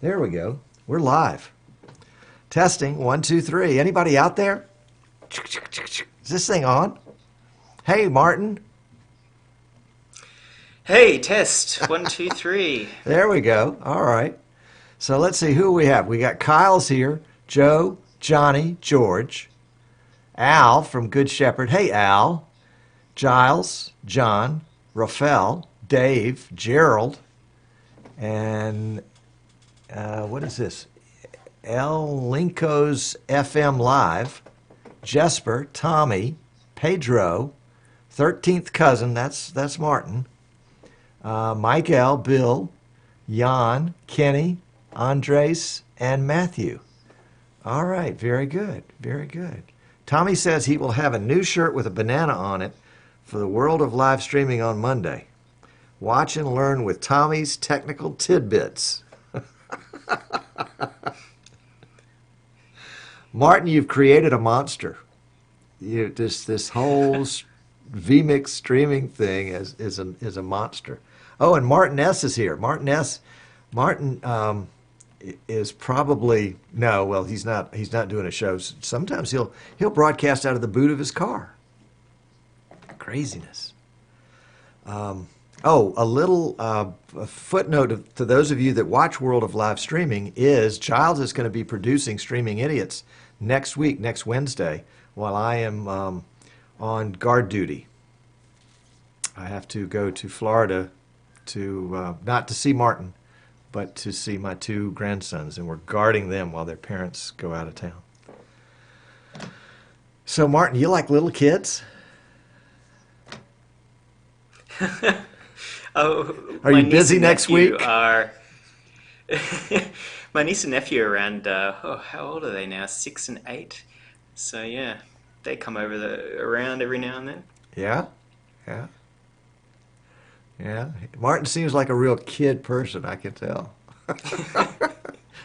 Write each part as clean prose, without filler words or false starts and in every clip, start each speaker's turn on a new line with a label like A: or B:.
A: There we go. We're live. Testing, 1, 2, 3. Anybody out there? Is this thing on? Hey, Martin.
B: Hey, test. 1, 2, 3.
A: There we go. All right. So let's see who we have. We got Kyle's here, Joe, Johnny, George, Al from Good Shepherd. Hey, Al. Giles, John, Rafael, Dave, Gerald, and what is this? El Linko's FM Live, Jesper, Tommy, Pedro, 13th cousin, that's Martin, Mike L, Bill, Jan, Kenny, Andres, and Matthew. All right, very good, very good. Tommy says he will have a new shirt with a banana on it for the world of live streaming on Monday. Watch and learn with Tommy's technical tidbits. Martin, you've created a monster. This whole vMix streaming thing is a monster. Oh, and Martin S is here. Martin is probably no. Well, he's not doing a show. Sometimes he'll broadcast out of the boot of his car. Craziness. A little footnote to those of you that watch World of Live Streaming is Giles is going to be producing Streaming Idiots next week, next Wednesday, while I am on guard duty. I have to go to Florida to not to see Martin, but to see my 2 grandsons, and we're guarding them while their parents go out of town. So, Martin, you like little kids?
B: Oh,
A: Are you busy next week?
B: Are my niece and nephew are around. How old are they now? 6 and 8. So yeah, they come around every now and then.
A: Yeah, yeah, yeah. Martin seems like a real kid person. I can tell.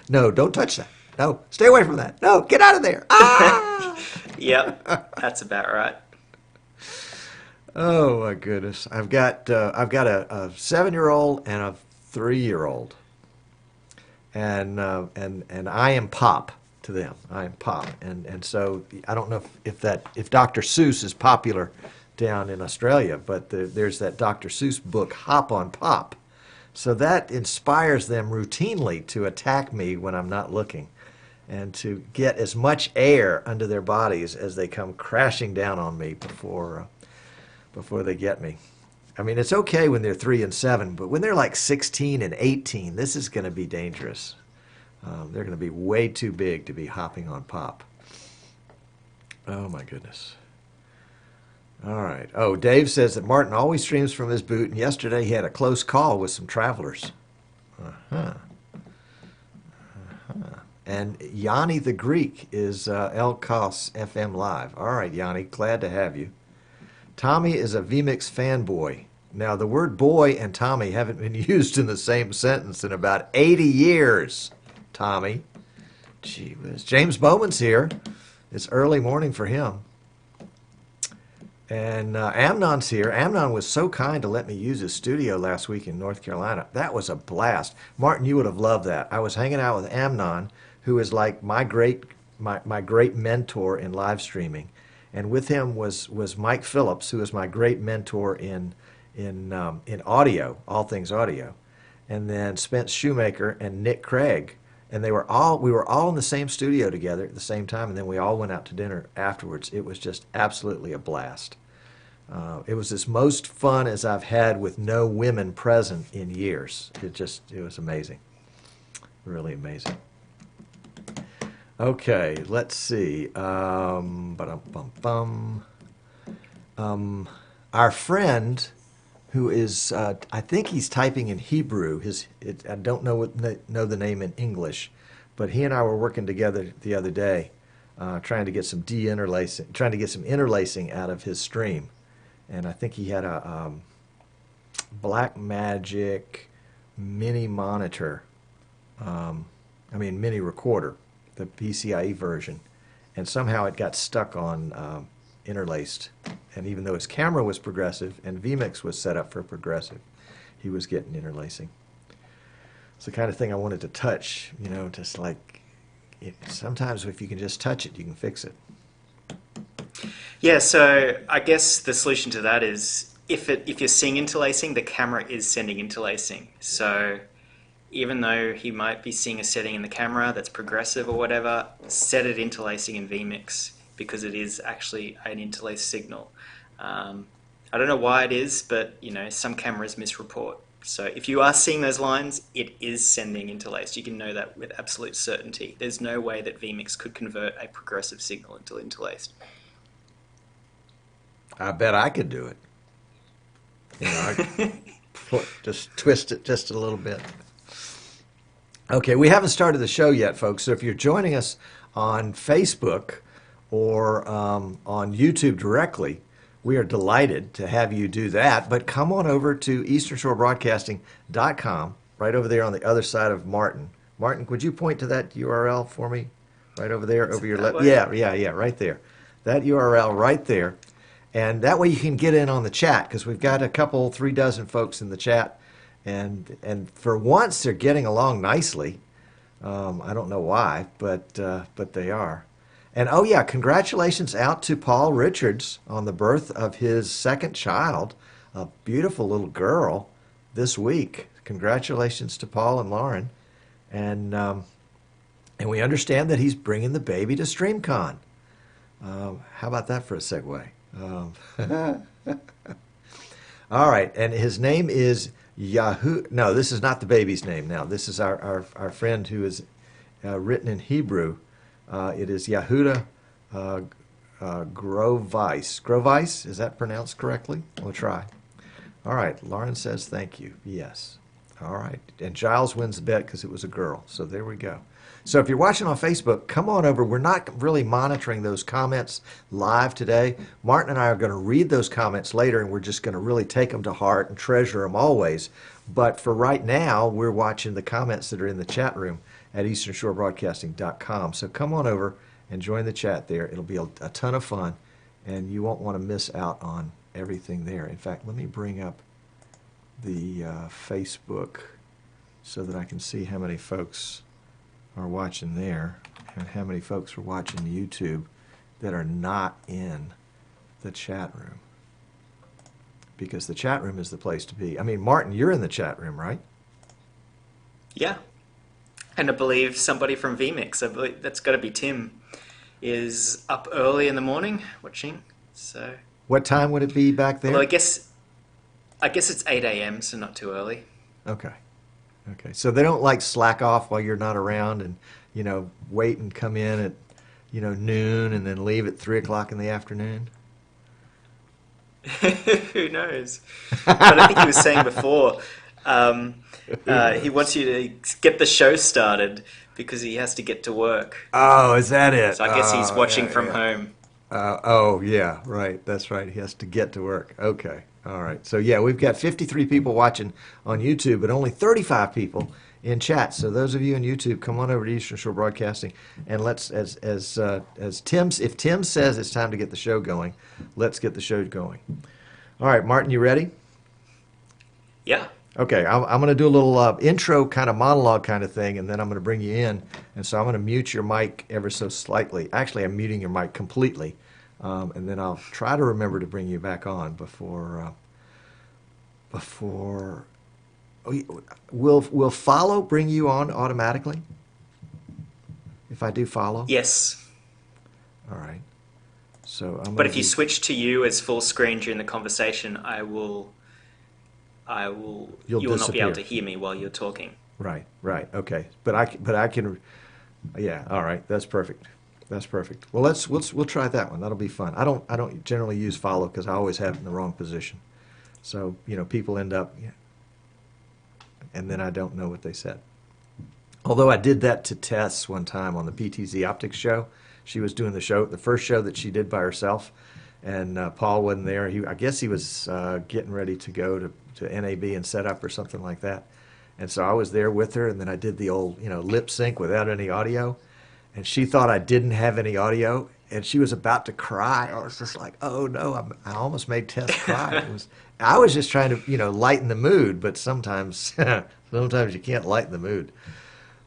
A: No, don't touch that. No, stay away from that. No, get out of there. Ah!
B: Yep, that's about right.
A: Oh my goodness! I've got a 7-year-old and a 3-year-old, and I am Pop to them. I am Pop, and so I don't know if Dr. Seuss is popular down in Australia, but there's that Dr. Seuss book Hop on Pop, so that inspires them routinely to attack me when I'm not looking, and to get as much air under their bodies as they come crashing down on me before they get me. I mean, it's okay when they're 3 and 7, but when they're like 16 and 18, this is going to be dangerous. They're going to be way too big to be hopping on Pop. Oh, my goodness. All right. Oh, Dave says that Martin always streams from his boot, and yesterday he had a close call with some travelers. Uh-huh. Uh-huh. And Yanni the Greek is Elkos FM Live. All right, Yanni, glad to have you. Tommy is a vMix fanboy. Now, the word boy and Tommy haven't been used in the same sentence in about 80 years, Tommy. Gee whiz. James Bowman's here. It's early morning for him. And Amnon's here. Amnon was so kind to let me use his studio last week in North Carolina. That was a blast. Martin, you would have loved that. I was hanging out with Amnon, who is like my great mentor in live streaming. And with him was Mike Phillips, who is my great mentor in audio, all things audio, and then Spence Shoemaker and Nick Craig, and we were all in the same studio together at the same time, and then we all went out to dinner afterwards. It was just absolutely a blast. It was as most fun as I've had with no women present in years. It was amazing, really amazing. Okay, let's see. Our friend, who is, I think he's typing in Hebrew. I don't know the name in English, but he and I were working together the other day, trying to get some interlacing out of his stream, and I think he had a Blackmagic mini monitor, mini recorder, the PCIe version, and somehow it got stuck on interlaced. And even though his camera was progressive and vMix was set up for progressive, he was getting interlacing. It's the kind of thing I wanted to touch, just like sometimes if you can just touch it, you can fix it.
B: Yeah, so I guess the solution to that is if you're seeing interlacing, the camera is sending interlacing. So even though he might be seeing a setting in the camera that's progressive or whatever, set it interlacing in vMix because it is actually an interlaced signal. I don't know why it is, but some cameras misreport. So if you are seeing those lines, it is sending interlaced. You can know that with absolute certainty. There's no way that vMix could convert a progressive signal into interlaced.
A: I bet I could do it. I just twist it just a little bit. Okay, we haven't started the show yet, folks. So if you're joining us on Facebook or on YouTube directly, we are delighted to have you do that. But come on over to easternshorebroadcasting.com, right over there on the other side of Martin. Martin, could you point to that URL for me? Right over there, over your left. Yeah, right there. That URL right there. And that way you can get in on the chat because we've got 3 dozen folks in the chat. And for once, they're getting along nicely. I don't know why, but they are. And oh yeah, congratulations out to Paul Richards on the birth of his second child, a beautiful little girl, this week. Congratulations to Paul and Lauren, and we understand that he's bringing the baby to Streamcon. How about that for a segue? All right, and his name is Yahoo. No, this is not the baby's name now. This is our friend who is written in Hebrew. It is Yehuda Grovice. Grovice, is that pronounced correctly? We'll try. All right, Lauren says thank you. Yes. All right, and Giles wins the bet because it was a girl. So there we go. So if you're watching on Facebook, come on over. We're not really monitoring those comments live today. Martin and I are going to read those comments later, and we're just going to really take them to heart and treasure them always. But for right now, we're watching the comments that are in the chat room at easternshorebroadcasting.com. So come on over and join the chat there. It'll be a ton of fun, and you won't want to miss out on everything there. In fact, let me bring up the Facebook so that I can see how many folks are watching there and how many folks are watching YouTube that are not in the chat room. Because the chat room is the place to be. I mean, Martin, you're in the chat room, right?
B: Yeah. And I believe somebody from vMix, I believe that's got to be Tim, is up early in the morning watching. So
A: what time would it be back there?
B: Well, I guess it's 8 a.m., so not too early.
A: Okay. So they don't like slack off while you're not around and, wait and come in at, noon and then leave at 3 o'clock in the afternoon?
B: Who knows? But I think he was saying before, he wants you to get the show started because he has to get to work.
A: Oh, is that it?
B: So I guess he's watching from home.
A: Yeah, right. That's right. He has to get to work. Okay. All right. So, yeah, we've got 53 people watching on YouTube, but only 35 people in chat. So those of you on YouTube, come on over to Eastern Shore Broadcasting, and let's, if Tim says it's time to get the show going, let's get the show going. All right, Martin, you ready?
B: Yeah.
A: Okay, I'm going to do a little intro kind of monologue kind of thing, and then I'm going to bring you in. And so I'm going to mute your mic ever so slightly. Actually, I'm muting your mic completely. And then I'll try to remember to bring you back on before will follow bring you on automatically if I do follow?
B: Yes.
A: All right. So
B: but if you switch to you as full screen during the conversation, you will not be able to hear me while you're talking.
A: Right. Okay. But I can. Yeah. All right. That's perfect. Well, we'll try that one. That'll be fun. I don't generally use follow because I always have it in the wrong position. So people end up, and then I don't know what they said. Although I did that to Tess one time on the PTZ Optics show. She was doing the first show that she did by herself, and Paul wasn't there. I guess he was getting ready to go to NAB and set up or something like that. And so I was there with her, and then I did the old lip sync without any audio. And she thought I didn't have any audio, and she was about to cry. I was just like, "Oh no!" I almost made Tess cry. I was just trying to, lighten the mood, but sometimes, sometimes you can't lighten the mood.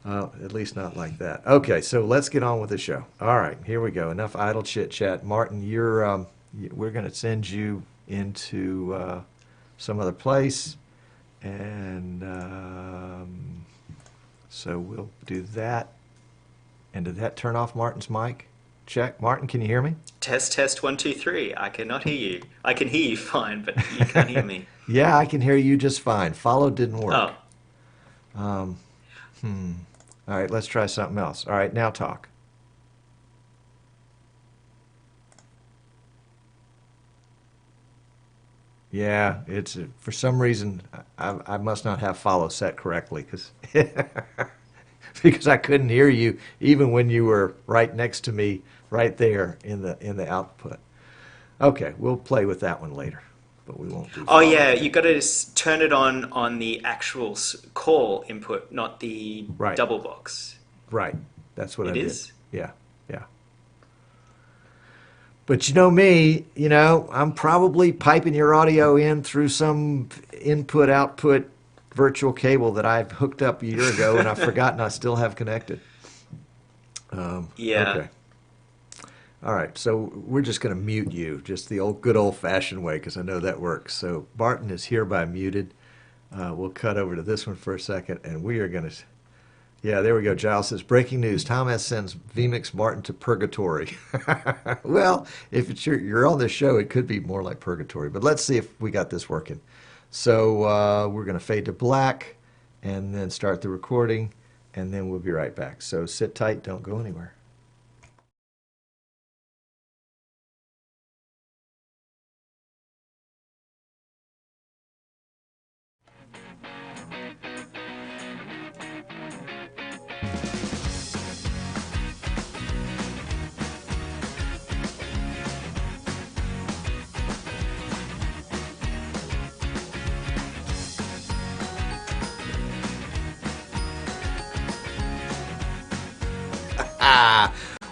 A: At least not like that. Okay, so let's get on with the show. All right, here we go. Enough idle chit chat. Martin, we're going to send you into some other place, and so we'll do that. And did that turn off Martin's mic? Check. Martin, can you hear me?
B: Test, test, 1, 2, 3. I cannot hear you. I can hear you fine, but you can't hear me.
A: Yeah, I can hear you just fine. Follow didn't work.
B: Oh,
A: All right, let's try something else. All right, now talk. Yeah, it's for some reason I must not have follow set correctly because because I couldn't hear you even when you were right next to me, right there in the output. Okay, we'll play with that one later, but we won't do.
B: oh yeah, you got to turn it on the actual call input, not the
A: Right.
B: double box.
A: Right, that's what
B: It
A: I did.
B: is?
A: Yeah, yeah. But you know me, I'm probably piping your audio in through some input output virtual cable that I've hooked up a year ago and I've forgotten I still have connected.
B: Yeah.
A: Okay. All right. So we're just going to mute you, just the good old fashioned way, because I know that works. So Martin is hereby muted. We'll cut over to this one for a second, and we are going to. Yeah, there we go. Giles says, breaking news. Tom S. sends vMix Martin to purgatory. Well, if it's you're on this show, it could be more like purgatory. But let's see if we got this working. So we're going to fade to black and then start the recording, and then we'll be right back. So sit tight. Don't go anywhere.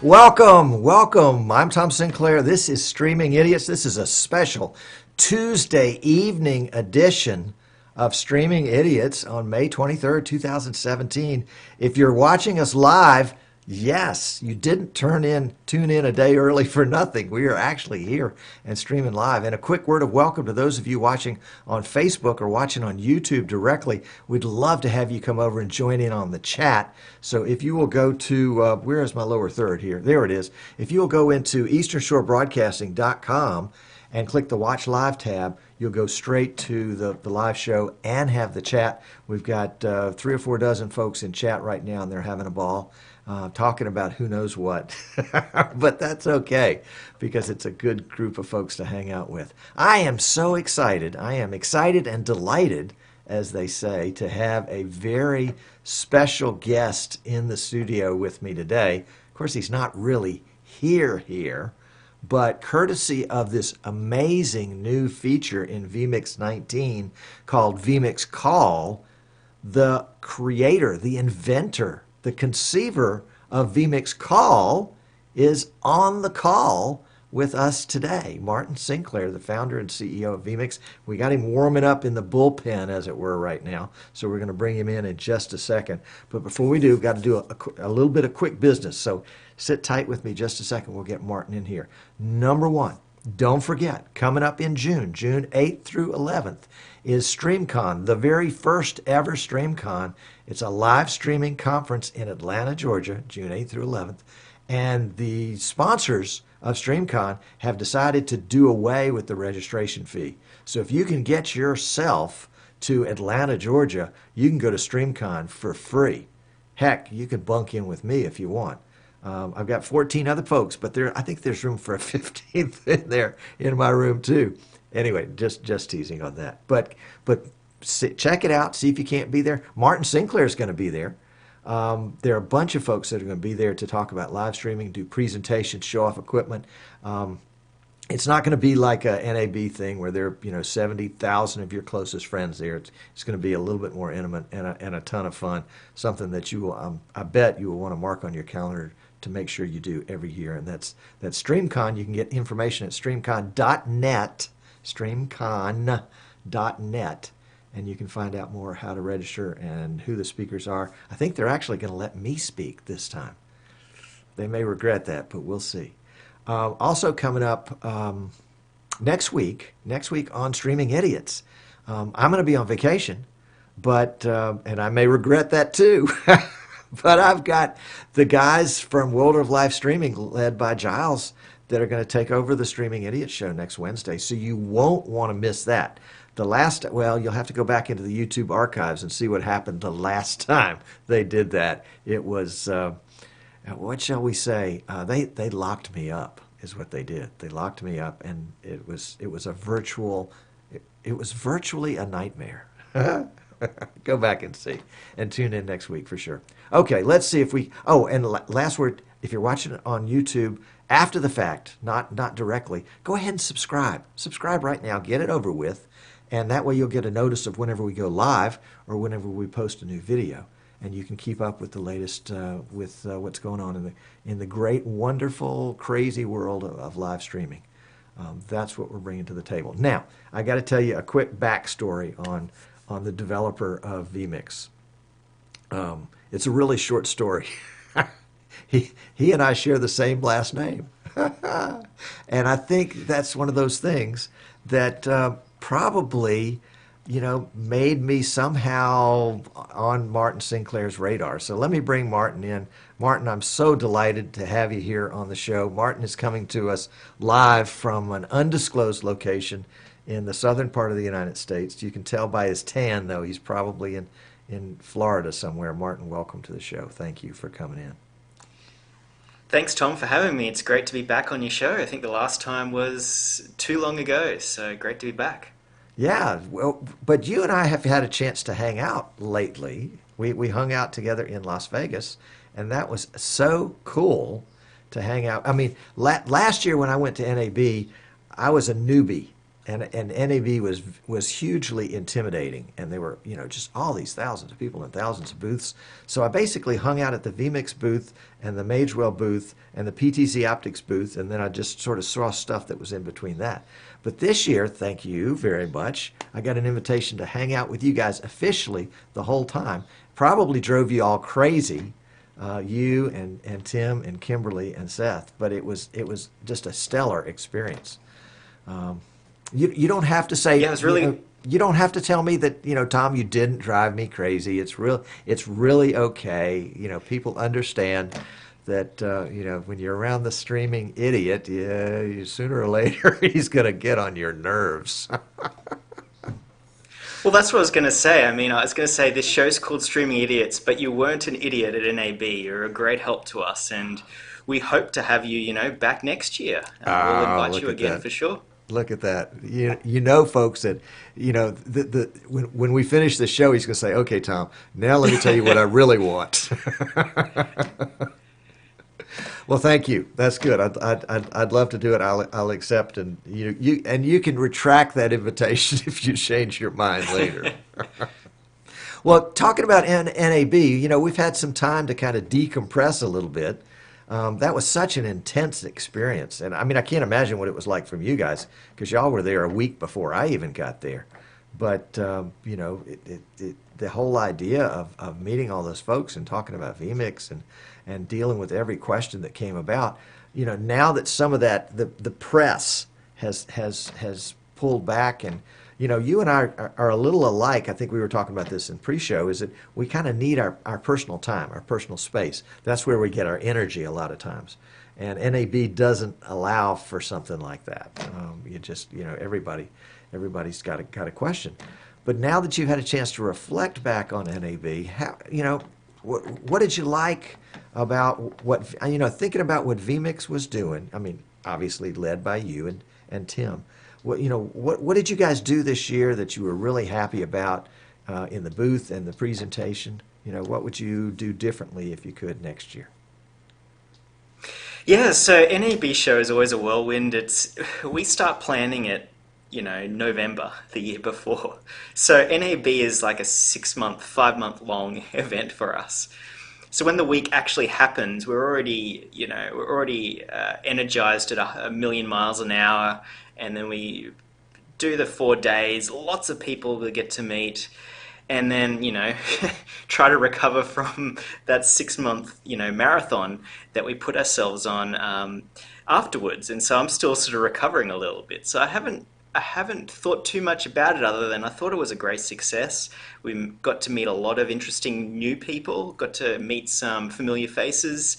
A: Welcome, welcome. I'm Tom Sinclair. This is Streaming Idiots. This is a special Tuesday evening edition of Streaming Idiots on May 23rd, 2017. If you're watching us live, yes, you didn't tune in a day early for nothing. We are actually here and streaming live. And a quick word of welcome to those of you watching on Facebook or watching on YouTube directly. We'd love to have you come over and join in on the chat. So if you will go to, where is my lower third here? There it is. If you will go into easternshorebroadcasting.com and click the Watch Live tab, you'll go straight to the live show and have the chat. We've got 3 or 4 dozen folks in chat right now, and they're having a ball. Talking about who knows what. But that's okay because it's a good group of folks to hang out with. I am so excited. I am excited and delighted, as they say, to have a very special guest in the studio with me today. Of course, he's not really here, but courtesy of this amazing new feature in vMix 19 called vMix Call, the creator, the inventor, the conceiver of vMix Call is on the call with us today. Martin Sinclair, the founder and CEO of vMix. We got him warming up in the bullpen, as it were, right now. So we're going to bring him in just a second. But before we do, we've got to do a little bit of quick business. So sit tight with me just a second. We'll get Martin in here. Number one, don't forget, coming up in June 8th through 11th, is Streamcon, the very first ever Streamcon. It's a live streaming conference in Atlanta, Georgia, June 8th through 11th. And the sponsors of Streamcon have decided to do away with the registration fee. So if you can get yourself to Atlanta, Georgia, you can go to Streamcon for free. Heck, you can bunk in with me if you want. I've got 14 other folks, but I think there's room for a 15th in there in my room too. Anyway, just teasing on that. But check it out. See if you can't be there. Martin Sinclair is going to be there. There are a bunch of folks that are going to be there to talk about live streaming, do presentations, show off equipment. It's not going to be like a NAB thing where there are 70,000 of your closest friends there. It's going to be a little bit more intimate and a ton of fun. Something that you will, I bet you will want to mark on your calendar to make sure you do every year. And that's StreamCon. You can get information at streamcon.net. streamcon.net, and you can find out more how to register and who the speakers are. I think they're actually going to let me speak this time. They may regret that, but we'll see. Also coming up next week on Streaming Idiots, I'm going to be on vacation, but and I may regret that too. But I've got the guys from World of Life Streaming, led by Giles, that are going to take over the Streaming Idiot show next Wednesday. So you won't want to miss that. Well, you'll have to go back into the YouTube archives and see what happened the last time they did that. It was, what shall we say? They locked me up, is what they did. They locked me up, and it was virtually a nightmare. Go back and see, and tune in next week for sure. Okay, let's see if we. Oh, and last word: if you're watching it on YouTube after the fact, not directly, go ahead and subscribe. Subscribe right now. Get it over with, and that way you'll get a notice of whenever we go live or whenever we post a new video, and you can keep up with the latest with what's going on in the great, wonderful, crazy world of live streaming. That's what we're bringing to the table. Now, I got to tell you a quick backstory on the developer of vMix. It's a really short story. He and I share the same last name. And I think that's one of those things that probably, made me somehow on Martin Sinclair's radar. So let me bring Martin in. Martin, I'm so delighted to have you here on the show. Martin is coming to us live from an undisclosed location in the southern part of the United States. You can tell by his tan, though, he's probably in Florida somewhere. Martin, welcome to the show. Thank you for coming in.
B: Thanks, Tom, for having me. It's great to be back on your show. I think the last time was too long ago, so great to be back.
A: Yeah, well, but you and I have had a chance to hang out lately. We hung out together in Las Vegas, and that was so cool to hang out. I mean, last year when I went to NAB, I was a newbie. And NAB was hugely intimidating, and there were just all these thousands of people and thousands of booths. So I basically hung out at the vMix booth and the Magewell booth and the PTZ Optics booth, and then I just sort of saw stuff that was in between that. But this year, thank you very much, I got an invitation to hang out with you guys officially the whole time. Probably drove you all crazy, you and Tim and Kimberly and Seth, but it was just a stellar experience. You don't have to say.
B: Yeah, it was really.
A: You don't have to tell me that Tom, you didn't drive me crazy. It's really okay. People understand that when you're around the streaming idiot, sooner or later he's gonna get on your nerves.
B: Well, that's what I was going to say. I mean, I was going to say this show's called Streaming Idiots, but you weren't an idiot at NAB. You're a great help to us, and we hope to have you, back next year. We'll invite you again for sure.
A: Look at that. Folks, that, when we finish the show, he's going to say, okay, Tom, now let me tell you what I really want. Well, thank you. That's good. I'd love to do it. I'll accept, and you can retract that invitation if you change your mind later. Well, talking about NAB, we've had some time to kind of decompress a little bit. That was such an intense experience. And I mean, I can't imagine what it was like from you guys, because y'all were there a week before I even got there. But, the whole idea of meeting all those folks and talking about vMix and dealing with every question that came about, now that some of that, the press has pulled back, and, you and I are a little alike. I think we were talking about this in pre-show, is that we kind of need our personal time, our personal space. That's where we get our energy a lot of times. And NAB doesn't allow for something like that. Everybody's got a question. But now that you've had a chance to reflect back on NAB, what did you like about thinking about what vMix was doing? I mean, obviously led by you and Tim. What did you guys do this year that you were really happy about in the booth and the presentation? What would you do differently if you could next year?
B: Yeah, so NAB show is always a whirlwind. We start planning it, November the year before. So NAB is like a 5-month long event for us. So when the week actually happens, we're already energized at a million miles an hour, and then we do the 4 days, lots of people to get to meet, and then, try to recover from that 6 month, marathon that we put ourselves on afterwards. And so I'm still sort of recovering a little bit. So I haven't thought too much about it other than I thought it was a great success. We got to meet a lot of interesting new people, got to meet some familiar faces.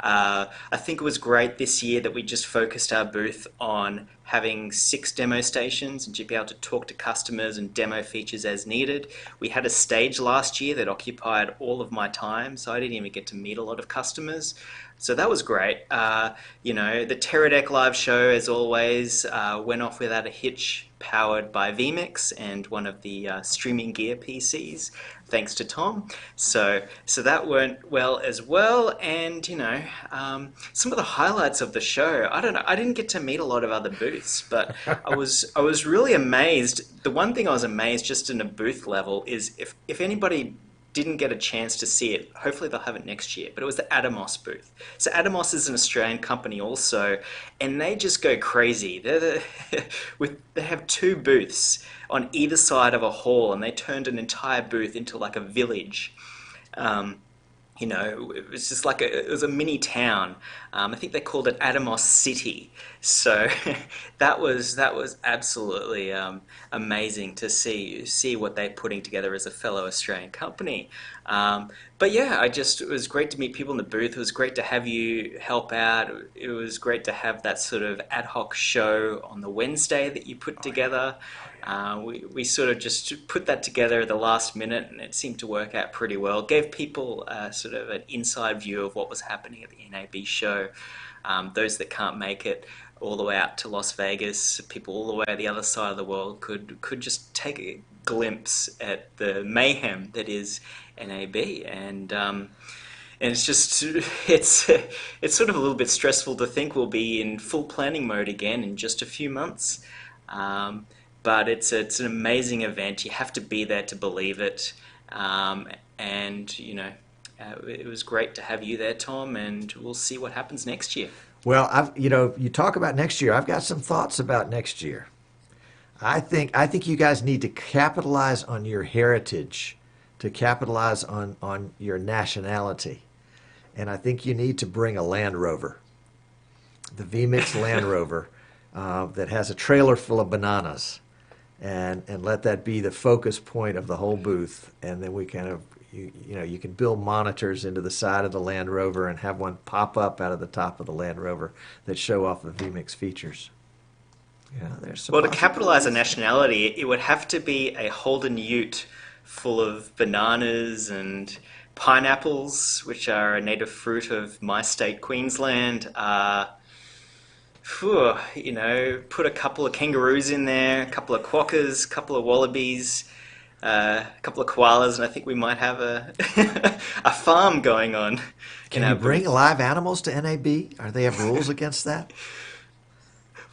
B: I think it was great this year that we just focused our booth on having 6 demo stations and to be able to talk to customers and demo features as needed. We had a stage last year that occupied all of my time, so I didn't even get to meet a lot of customers. So that was great. The Teradek live show, as always, went off without a hitch, powered by vMix and one of the streaming gear PCs, thanks to Tom. So that went well as well. And some of the highlights of the show, I don't know. I didn't get to meet a lot of other booths, but I was really amazed. The one thing I was amazed just in a booth level is if anybody didn't get a chance to see it, hopefully they'll have it next year, but it was the Atomos booth. So Atomos is an Australian company also, and they just go crazy. They have 2 booths on either side of a hall, and they turned an entire booth into like a village. It was just like it was a mini town. I think they called it Atomos City. So that was absolutely amazing to see what they're putting together as a fellow Australian company. But yeah, it was great to meet people in the booth. It was great to have you help out. It was great to have that sort of ad hoc show on the Wednesday that you put together. We sort of just put that together at the last minute, and it seemed to work out pretty well. Gave people sort of an inside view of what was happening at the NAB show. Those that can't make it all the way out to Las Vegas, people all the way at the other side of the world could just take a glimpse at the mayhem that is NAB. And it's just it's sort of a little bit stressful to think we'll be in full planning mode again in just a few months. But it's an amazing event. You have to be there to believe it. It was great to have you there, Tom, and we'll see what happens next year.
A: Well, you talk about next year. I've got some thoughts about next year. I think you guys need to capitalize on your heritage, to capitalize on your nationality. And I think you need to bring a Land Rover, the vMix Land Rover, that has a trailer full of bananas, and let that be the focus point of the whole booth. And then we kind of, you can build monitors into the side of the Land Rover and have one pop up out of the top of the Land Rover that show off the vMix features. Yeah, there's some.
B: Well, to capitalize on nationality, it would have to be a Holden Ute full of bananas and pineapples, which are a native fruit of my state, Queensland. Put a couple of kangaroos in there, a couple of quokkas, a couple of wallabies, a couple of koalas, and I think we might have a a farm going on.
A: Can you bring live animals to NAB? Are they have rules against that?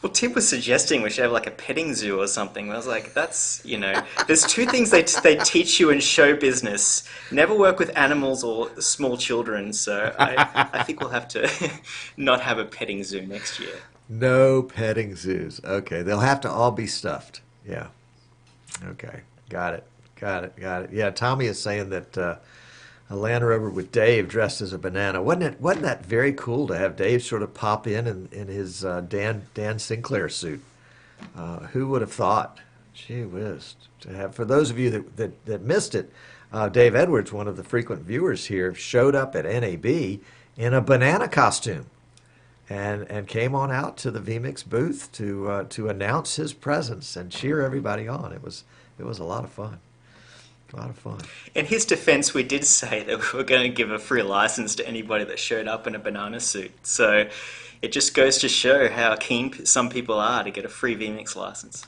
B: Well, Tim was suggesting we should have like a petting zoo or something. I was like, there's 2 things they teach you in show business. Never work with animals or small children. So I think we'll have to not have a petting zoo next year.
A: No petting zoos. Okay, they'll have to all be stuffed. Yeah. Okay, got it. Yeah, Tommy is saying that a Land Rover with Dave dressed as a banana. Wasn't that very cool to have Dave sort of pop in his Dan Sinclair suit? Who would have thought? Gee whiz. To have, for those of you that missed it, Dave Edwards, one of the frequent viewers here, showed up at NAB in a banana costume. And came on out to the vMix booth to announce his presence and cheer everybody on. It was a lot of fun. A lot of fun.
B: In his defense, we did say that we were going to give a free license to anybody that showed up in a banana suit. So it just goes to show how keen some people are to get a free vMix license.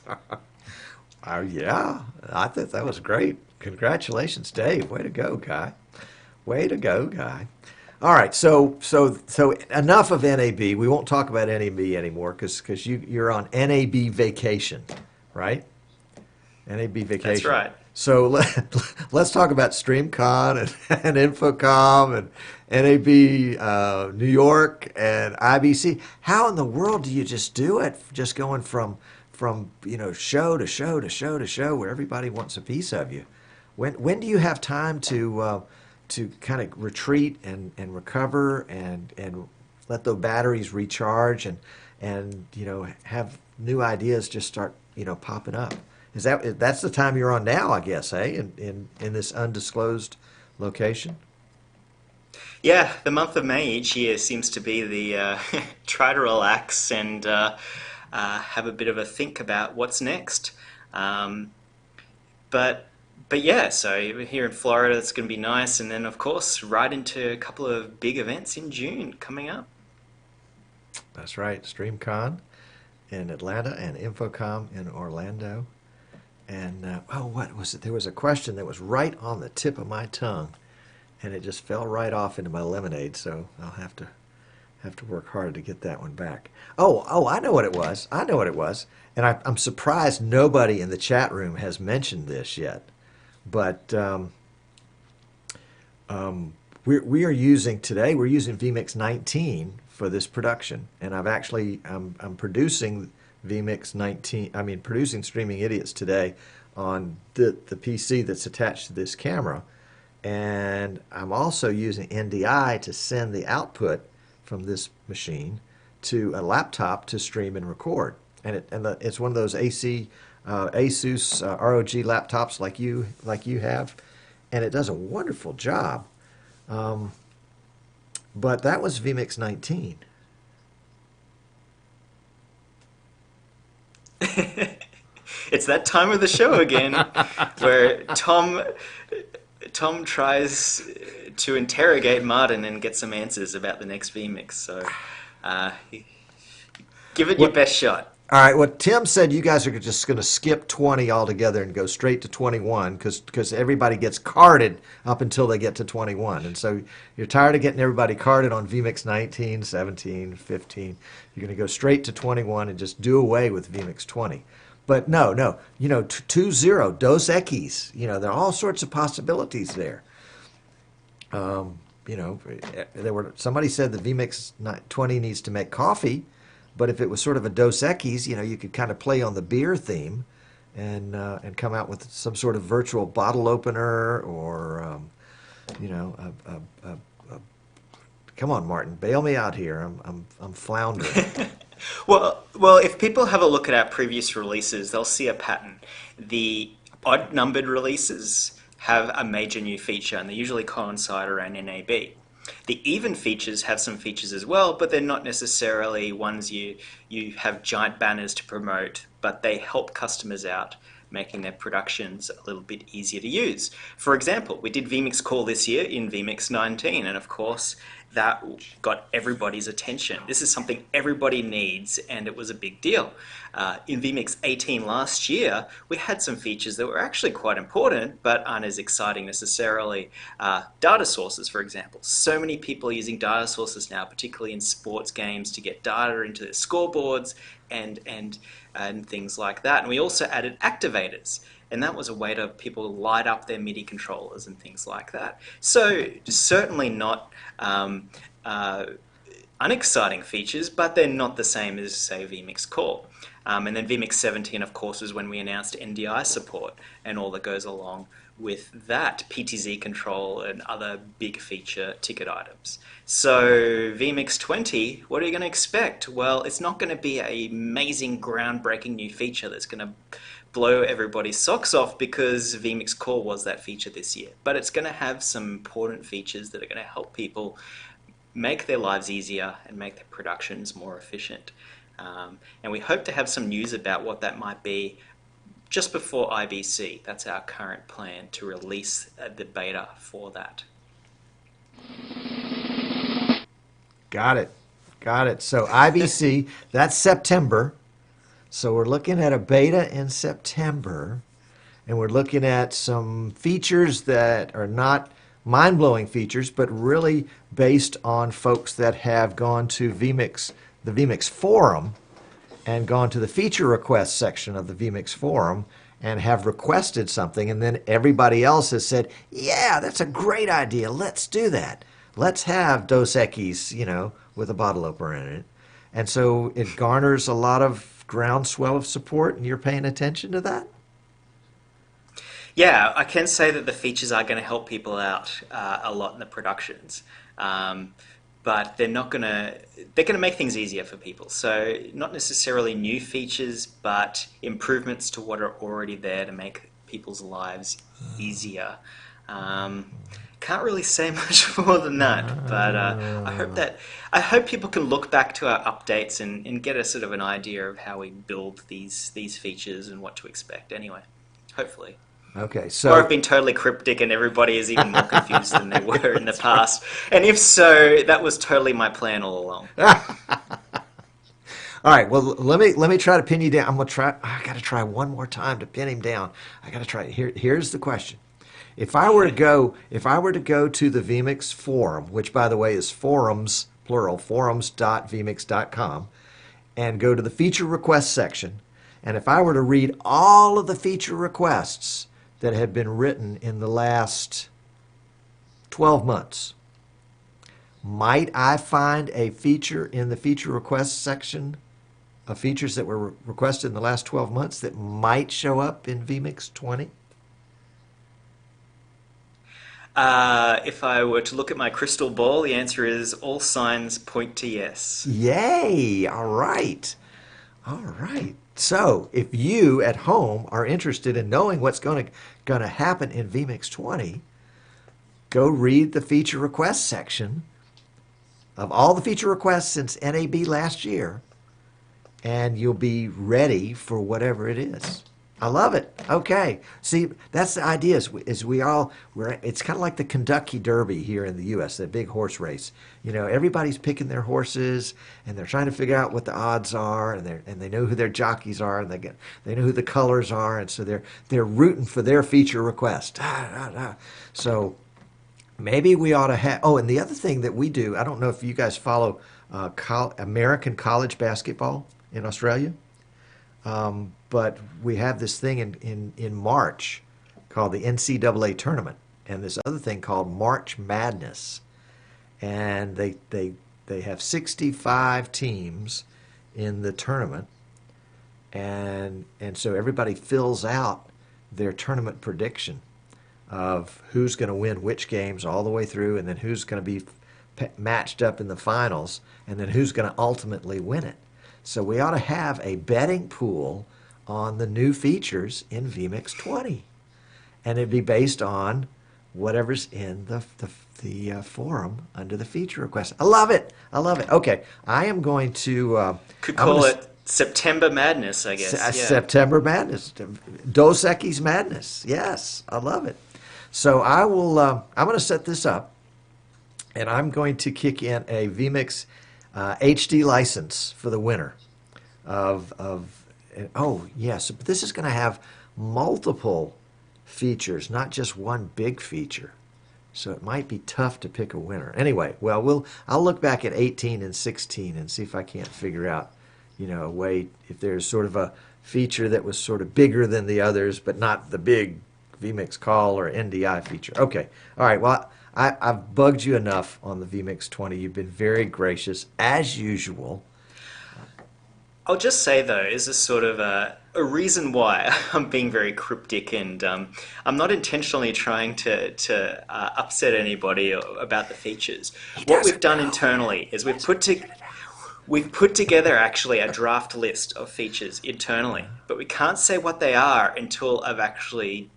A: Yeah, I thought that was great. Congratulations, Dave. Way to go, guy. Way to go, guy. All right, so enough of NAB. We won't talk about NAB anymore because you're on NAB vacation, right? NAB vacation.
B: That's right.
A: So let's talk about Streamcon and Infocom and NAB New York and IBC. How in the world do you just do it? Just going from show to show to show to show where everybody wants a piece of you. When do you have time to kind of retreat and recover and let the batteries recharge and have new ideas just start popping up? That's the time you're on now, I guess, in this undisclosed location?
B: Yeah, the month of May each year seems to be the try to relax and have a bit of a think about what's next. Um, but but yeah, so here in Florida, it's going to be nice, and then of course right into a couple of big events in June coming up.
A: That's right, Streamcon in Atlanta and Infocom in Orlando. And what was it? There was a question that was right on the tip of my tongue, and it just fell right off into my lemonade. So I'll have to work hard to get that one back. Oh, I know what it was. I know what it was, and I'm surprised nobody in the chat room has mentioned this yet. But we are using today. We're using vMix 19 for this production, and I'm producing vMix 19. I mean, producing Streaming Idiots today on the PC that's attached to this camera, and I'm also using NDI to send the output from this machine to a laptop to stream and record. And it's one of those Asus ROG laptops like you have, and it does a wonderful job. But that was vMix 19.
B: It's that time of the show again where Tom tries to interrogate Martin and get some answers about the next vMix. So give it your best shot.
A: All right. Well, Tim said you guys are just going to skip 20 altogether and go straight to 21 because everybody gets carded up until they get to 21. And so you're tired of getting everybody carded on vMix 19, 17, 15. You're going to go straight to 21 and just do away with vMix 20. But no, 2.0, Dos Equis, there are all sorts of possibilities there. Somebody said that vMix 20 needs to make coffee. But if it was sort of a Dos Equis, you could kind of play on the beer theme and come out with some sort of virtual bottle opener or, come on, Martin, bail me out here. I'm floundering.
B: Well, if people have a look at our previous releases, they'll see a pattern. The odd-numbered releases have a major new feature, and they usually coincide around NAB. The even features have some features as well, but they're not necessarily ones you have giant banners to promote, but they help customers out, making their productions a little bit easier to use. For example, we did vMix Call this year in vMix 19, and of course, that got everybody's attention. This is something everybody needs, and it was a big deal. In vMix 18 last year, we had some features that were actually quite important, but aren't as exciting necessarily. Data sources, for example. So many people are using data sources now, particularly in sports games, to get data into their scoreboards and things like that. And we also added activators. And that was a way to people light up their MIDI controllers and things like that. So certainly not unexciting features, but they're not the same as, say, vMix Core. And then vMix 17, of course, is when we announced NDI support and all that goes along with that, PTZ control and other big feature ticket items. So vMix 20, what are you going to expect? Well, it's not going to be an amazing, groundbreaking new feature that's going to blow everybody's socks off because vMix Core was that feature this year. But it's going to have some important features that are going to help people make their lives easier and make their productions more efficient. And we hope to have some news about what that might be just before IBC. That's our current plan, to release the beta for that.
A: Got it. So IBC, that's September. So we're looking at a beta in September, and we're looking at some features that are not mind-blowing features, but really based on folks that have gone to vMix, the vMix forum, and gone to the feature request section of the vMix forum and have requested something, and then everybody else has said, yeah, that's a great idea, let's do that. Let's have Dos Equis, with a bottle opener in it. And so it garners a lot of groundswell of support, and you're paying attention to that?
B: Yeah, I can say that the features are going to help people out a lot in the productions, but they're gonna make things easier for people. So not necessarily new features, but improvements to what are already there to make people's lives easier. Um, can't really say much more than that, but I hope people can look back to our updates and get a sort of an idea of how we build these features and what to expect. Anyway, hopefully.
A: Okay,
B: Or I've
A: so
B: been totally cryptic and everybody is even more confused than they were in the past. And if so, that was totally my plan all along.
A: all right. Well, let me try to pin you down. I'm gonna try. I got to try one more time to pin him down. I got to try. Here's the question. If I were to go to the vMix forum, which by the way is forums plural forums.vmix.com, and go to the feature request section, and if I were to read all of the feature requests that have been written in the last 12 months, might I find a feature in the feature request section of features that were requested in the last 12 months that might show up in vMix 20?
B: If I were to look at my crystal ball, the answer is all signs point to yes.
A: Yay! All right. All right. So, if you at home are interested in knowing what's going to happen in vMix 20, go read the feature request section of all the feature requests since NAB last year, and you'll be ready for whatever it is. I love it. Okay. See, that's the idea is it's kind of like the Kentucky Derby here in the U.S., that big horse race. You know, everybody's picking their horses and they're trying to figure out what the odds are, and they know who their jockeys are, and they know who the colors are, and so they're rooting for their feature request. So maybe we ought to have. Oh, and the other thing that we do, I don't know if you guys follow American college basketball in Australia. But we have this thing in March called the NCAA tournament, and this other thing called March Madness, and they have 65 teams in the tournament, and so everybody fills out their tournament prediction of who's going to win which games all the way through, and then who's going to be matched up in the finals, and then who's going to ultimately win it. So we ought to have a betting pool on the new features in vMix 20. And it'd be based on whatever's in the forum under the feature request. I love it. I love it. Okay, I am going to...
B: Could call it September Madness, I guess. Yeah.
A: September Madness. Dos Equis Madness. Yes, I love it. So I will... I'm going to set this up, and I'm going to kick in a vMix HD license for the winner of oh yes, but this is going to have multiple features, not just one big feature, so it might be tough to pick a winner. Anyway, well, I'll look back at 18 and 16 and see if I can't figure out, a way, if there's sort of a feature that was sort of bigger than the others, but not the big vMix call or NDI feature. Okay, all right, well, I've bugged you enough on the vMix 20. You've been very gracious, as usual.
B: I'll just say, though, is a sort of a reason why I'm being very cryptic, and I'm not intentionally trying to upset anybody about the features. What we've done internally is we've put together actually a draft list of features internally, but we can't say what they are until I've actually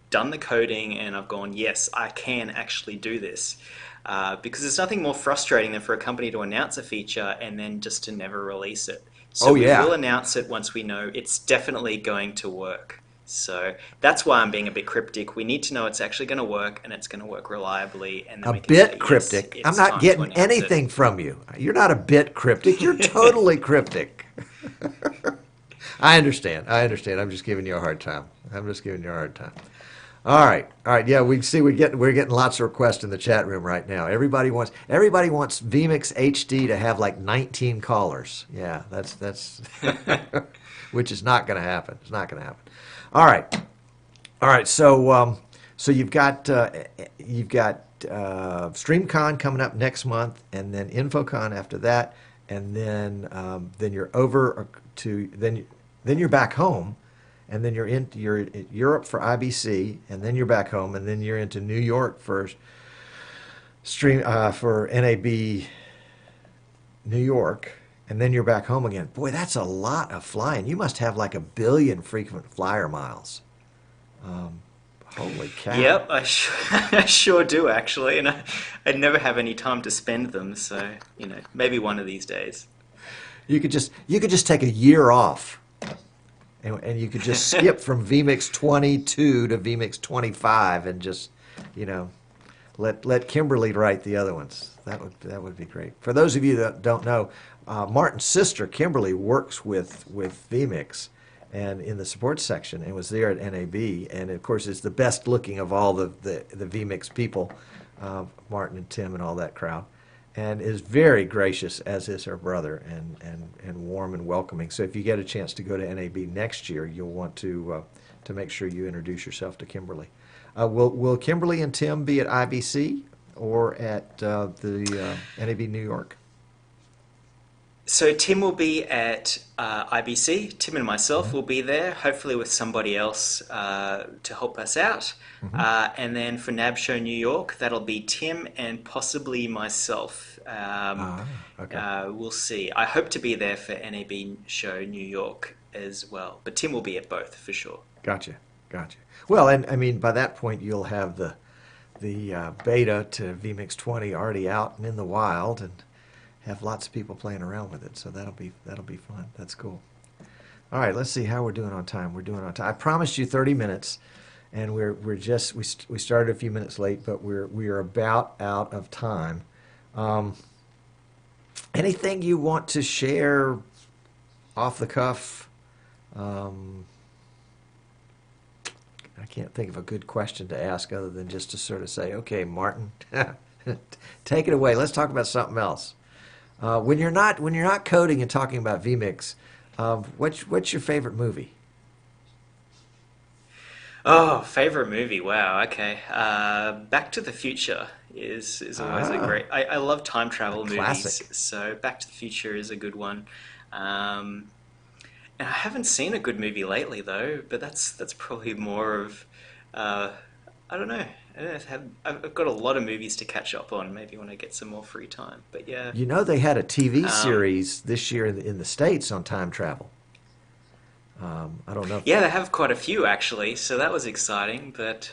B: done the coding and I've gone, yes, I can actually do this. Because there's nothing more frustrating than for a company to announce a feature and then just to never release it. So we will announce it once we know it's definitely going to work. So that's why I'm being a bit cryptic. We need to know it's actually going to work, and it's going to work reliably. And then we can say,
A: cryptic.
B: Yes,
A: I'm not getting anything from you. You're not a bit cryptic. You're totally cryptic. I understand. I'm just giving you a hard time. All right. Yeah, we see we're getting lots of requests in the chat room right now. Everybody wants vMix HD to have like 19 callers. Yeah, that's which is not going to happen. It's not going to happen. All right. So you've got Streamcon coming up next month, and then InfoCon after that, and then you're over to then you're back home, and then you're in Europe for IBC, and then you're back home, and then you're into New York for for NAB New York, and then you're back home again. Boy, that's a lot of flying. You must have like 1 billion frequent flyer miles. Holy cow.
B: Yep, I sure do actually, and I never have any time to spend them. So maybe one of these days.
A: You could just take a year off, and you could just skip from vMix 22 to vMix 25, and just let Kimberly write the other ones. That would be great. For those of you that don't know, Martin's sister Kimberly works with vMix and in the support section, and was there at NAB, and of course is the best looking of all the vMix people, Martin and Tim and all that crowd, and is very gracious, as is her brother, and warm and welcoming. So if you get a chance to go to NAB next year, you'll want to make sure you introduce yourself to Kimberly. Will Kimberly and Tim be at IBC or at the NAB New York?
B: So Tim will be at IBC. Tim and myself will be there, hopefully with somebody else to help us out. And then for NAB Show New York, that'll be Tim and possibly myself.
A: Okay.
B: We'll see. I hope to be there for NAB Show New York as well. But Tim will be at both for sure.
A: Gotcha. Well, and I mean, by that point, you'll have the beta to vMix 20 already out and in the wild, and have lots of people playing around with it. So that'll be fun. That's cool. All right, let's see how we're doing on time. We're doing on time. I promised you 30 minutes, and we started a few minutes late, but we are about out of time. Anything you want to share off the cuff? I can't think of a good question to ask other than just to sort of say, okay, Martin, take it away. Let's talk about something else. When you're not coding and talking about vMix, what's your favorite movie?
B: Oh, favorite movie. Wow. Okay. Back to the Future is always a great. I love time travel movies,
A: Classic.
B: so Back to the Future is a good one. And I haven't seen a good movie lately though, but that's probably more of I don't know. I've got a lot of movies to catch up on. Maybe when I get some more free time. But yeah.
A: They had a TV series this year in the States on time travel. I don't know.
B: Yeah, they have quite a few actually, so that was exciting. But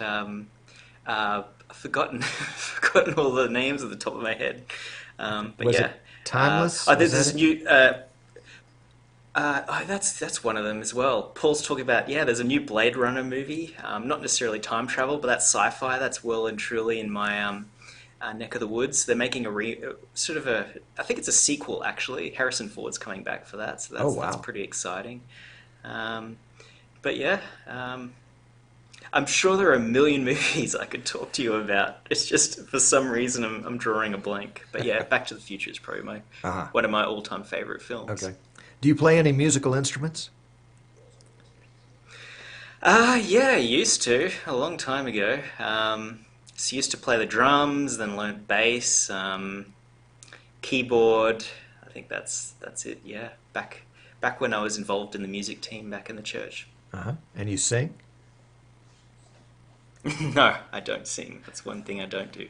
B: I've forgotten forgotten all the names at the top of my head. But
A: Was
B: yeah,
A: it Timeless?
B: there's
A: Was
B: this
A: that it?
B: new. That's one of them as well. Paul's talking about there's a new Blade Runner movie. Not necessarily time travel, but that's sci-fi. That's well and truly in my neck of the woods. They're making I think it's a sequel actually. Harrison Ford's coming back for that, so
A: Oh,
B: that's
A: wow.
B: pretty exciting. But yeah, I'm sure there are a million movies I could talk to you about. It's just for some reason I'm drawing a blank. But yeah, Back to the Future is probably
A: Uh-huh.
B: one of my all-time favorite films.
A: Okay. Do you play any musical instruments?
B: Yeah, I used to a long time ago. So used to play the drums, then learned bass, keyboard. I think that's it. Yeah, back when I was involved in the music team back in the church.
A: Uh-huh. And you sing?
B: No, I don't sing. That's one thing I don't do.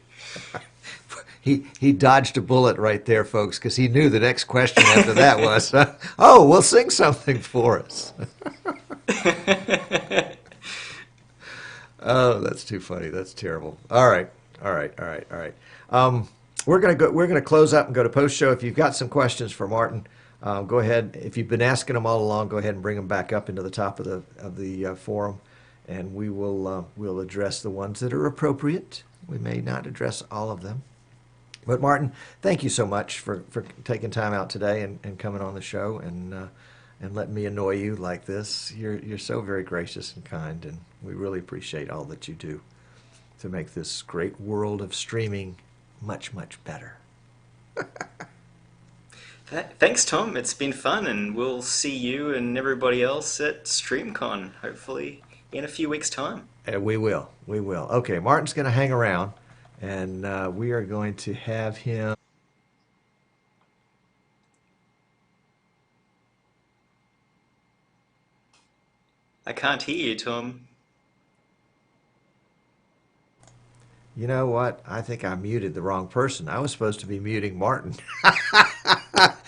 A: He dodged a bullet right there, folks, because he knew the next question after that was, oh, well, sing something for us. Oh, that's too funny. That's terrible. All right. We're gonna close up and go to post show. If you've got some questions for Martin, go ahead. If you've been asking them all along, go ahead and bring them back up into the top of the forum, and we'll address the ones that are appropriate. We may not address all of them. But Martin, thank you so much for taking time out today and coming on the show and letting me annoy you like this. You're so very gracious and kind, and we really appreciate all that you do to make this great world of streaming much, much better.
B: Thanks, Tom. It's been fun, and we'll see you and everybody else at Streamcon, hopefully in a few weeks' time.
A: We will. Okay, Martin's going to hang around, and we are going to have him.
B: I can't hear you, Tom.
A: You know what? I think I muted the wrong person. I was supposed to be muting Martin,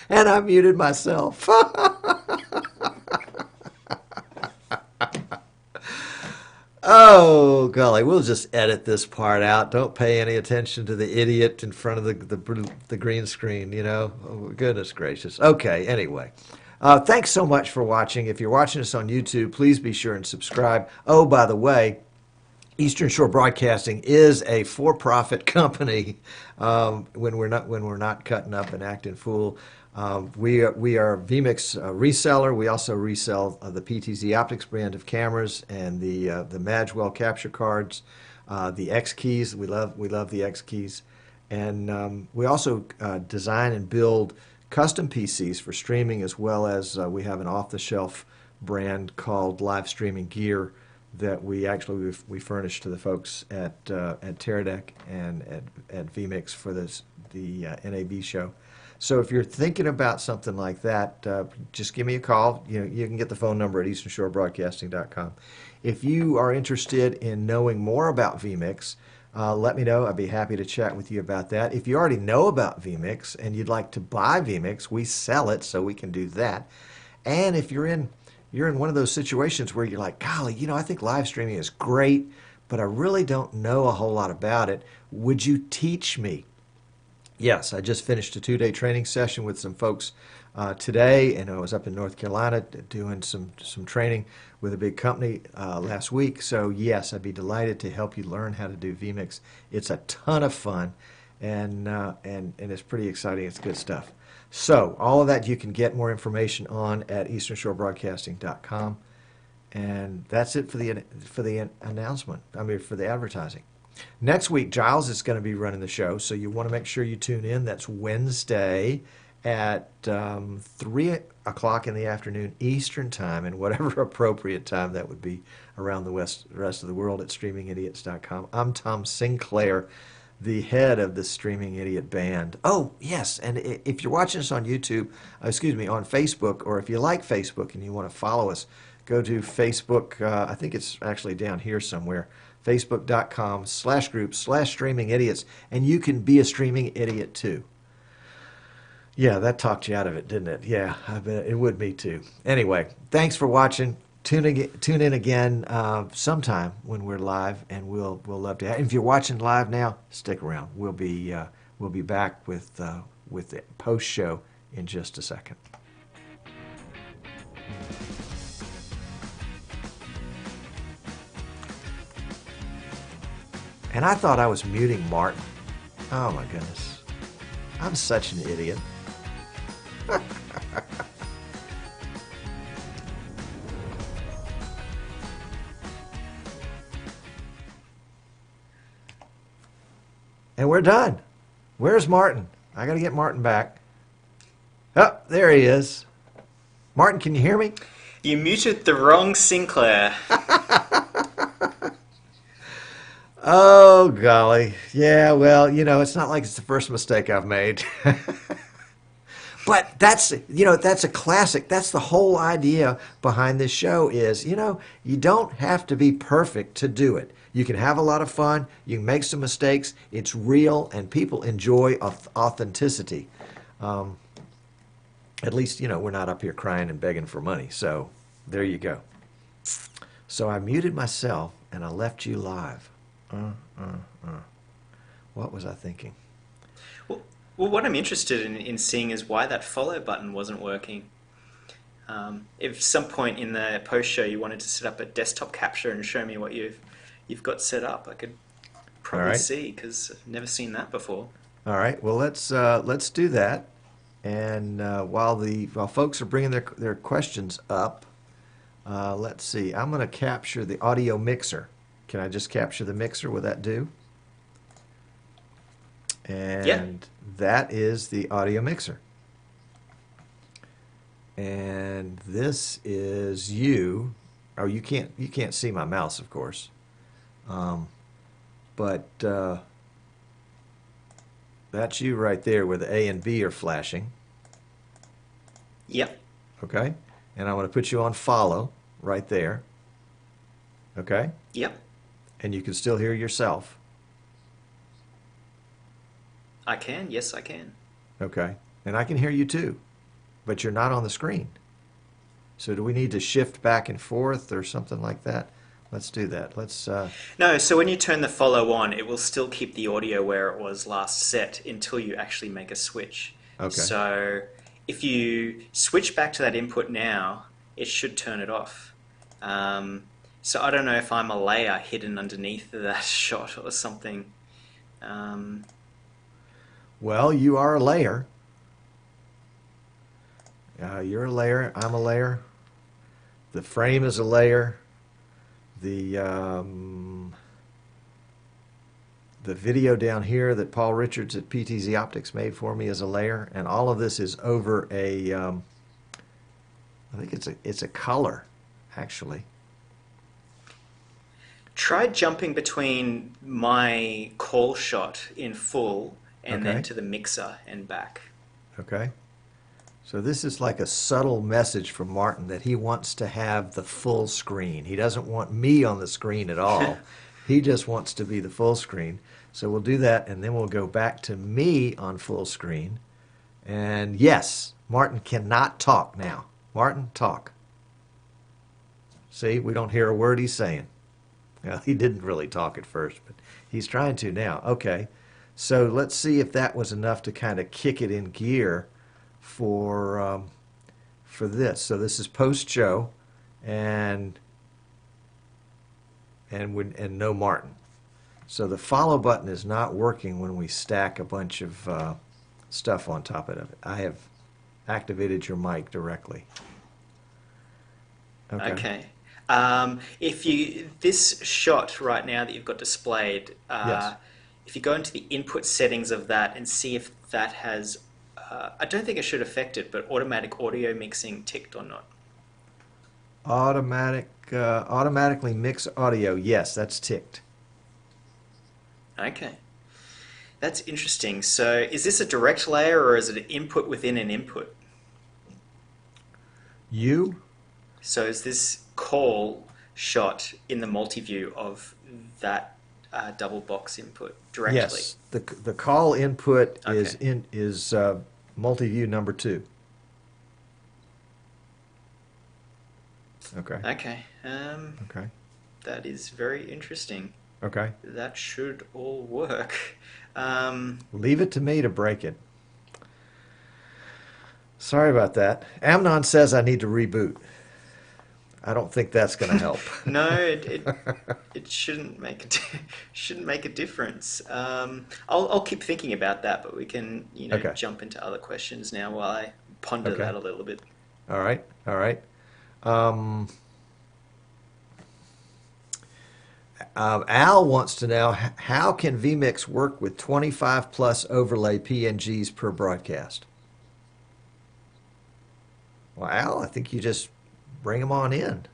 A: and I muted myself. Oh, golly, we'll just edit this part out. Don't pay any attention to the idiot in front of the green screen, you know? Oh, goodness gracious. Okay, anyway. Thanks so much for watching. If you're watching us on YouTube, please be sure and subscribe. Oh, by the way, Eastern Shore Broadcasting is a for-profit company. When we're not cutting up and acting fool, we are vMix reseller. We also resell the PTZ Optics brand of cameras and the Magwell capture cards, the X keys. We love the X keys, and we also design and build custom PCs for streaming, as well as we have an off-the-shelf brand called Live Streaming Gear that we furnish to the folks at Teradek and at vMix for the NAB show. So if you're thinking about something like that, just give me a call. You can get the phone number at easternshorebroadcasting.com. If you are interested in knowing more about vMix, let me know. I'd be happy to chat with you about that. If you already know about vMix and you'd like to buy vMix, we sell it, so we can do that. And if you're in one of those situations where you're like, golly, I think live streaming is great, but I really don't know a whole lot about it. Would you teach me? Yes, I just finished a 2-day training session with some folks today, and I was up in North Carolina doing some training with a big company last week. So yes, I'd be delighted to help you learn how to do vMix. It's a ton of fun, and it's pretty exciting. It's good stuff. So all of that you can get more information on at easternshorebroadcasting.com, and that's it for the announcement. For the advertising. Next week, Giles is going to be running the show, so you want to make sure you tune in. That's Wednesday at 3 o'clock in the afternoon Eastern Time, and whatever appropriate time that would be around the rest of the world at streamingidiots.com. I'm Tom Sinclair, the head of the Streaming Idiot Band. Oh, yes, and if you're watching us on YouTube, on Facebook, or if you like Facebook and you want to follow us, go to Facebook. I think it's actually down here somewhere, facebook.com/group/streamingidiots, and you can be a streaming idiot too. Yeah, that talked you out of it, didn't it? Yeah, I bet it would me too. Anyway, thanks for watching. Tune in again sometime when we're live, and we'll love to have. If you're watching live now, stick around. We'll be back with the post show in just a second. And I thought I was muting Martin. Oh my goodness, I'm such an idiot. And we're done. Where's Martin? I got to get Martin back. Oh, there he is. Martin, can you hear me?
B: You muted the wrong Sinclair.
A: Oh, golly. Yeah, well, it's not like it's the first mistake I've made. But that's a classic. That's the whole idea behind this show is, you don't have to be perfect to do it. You can have a lot of fun. You can make some mistakes. It's real, and people enjoy authenticity. At least, we're not up here crying and begging for money. So there you go. So I muted myself, and I left you live. What was I thinking?
B: Well, what I'm interested in seeing is why that follow button wasn't working. If some point in the post show you wanted to set up a desktop capture and show me what you've got set up, I could probably see, because I've never seen that before.
A: All right. Well, let's do that. And while folks are bringing their questions up, let's see. I'm going to capture the audio mixer. Can I just capture the mixer? Will that do? And
B: yeah.
A: That is the audio mixer. And this is you. Oh, you can't see my mouse, of course. But that's you right there where the A and B are flashing.
B: Yep.
A: Okay. And I'm going to put you on follow right there. Okay?
B: Yep,
A: And you can still hear yourself.
B: I can. Yes, I can.
A: Okay? And I can hear you too, but you're not on the screen. So do we need to shift back and forth or something like that? Let's do that. Let's,
B: No, so when you turn the follow on, it will still keep the audio where it was last set until you actually make a switch.
A: okay.
B: So if you switch back to that input now, it should turn it off. So I don't know if I'm a layer hidden underneath that shot or something. Um,
A: Well, you are a layer. You're a layer. I'm a layer. The frame is a layer. The the video down here that Paul Richards at PTZ Optics made for me is a layer, and all of this is over a. I think it's a color, actually.
B: Try jumping between my call shot in full and
A: Okay.
B: then to the mixer and back.
A: Okay. So this is like a subtle message from Martin that he wants to have the full screen. He doesn't want me on the screen at all. He just wants to be the full screen. So we'll do that, and then we'll go back to me on full screen. And yes, Martin cannot talk now. Martin, talk. See, we don't hear a word he's saying. Well, he didn't really talk at first, but he's trying to now. Okay. So let's see if that was enough to kind of kick it in gear for this. So this is post show, and no Martin. So the follow button is not working when we stack a bunch of stuff on top of it. I have activated your mic directly. Okay.
B: Okay. If you this shot right now that you've got displayed,
A: Yes.
B: if you go into the input settings of that and see if that has, I don't think it should affect it, but automatic audio mixing ticked or not.
A: Automatically mix audio. Yes, that's ticked.
B: Okay. That's interesting. So is this a direct layer or is it an input within an input?
A: You?
B: So is this call shot in the multi-view of that double box input directly?
A: Yes. The call input is
B: Okay.
A: multi-view number 2. Okay.
B: Okay.
A: Okay.
B: That is very interesting.
A: Okay.
B: That should all work.
A: Leave it to me to break it. Sorry about that. Amnon says I need to reboot. I don't think that's going to help.
B: No, it shouldn't make shouldn't make a difference. I'll keep thinking about that, but we can
A: Okay.
B: jump into other questions now while I ponder
A: Okay.
B: that a little bit.
A: All right. All right. Um, Al wants to know how can vMix work with 25 plus overlay PNGs per broadcast? Well, Al, I think you just bring them on in.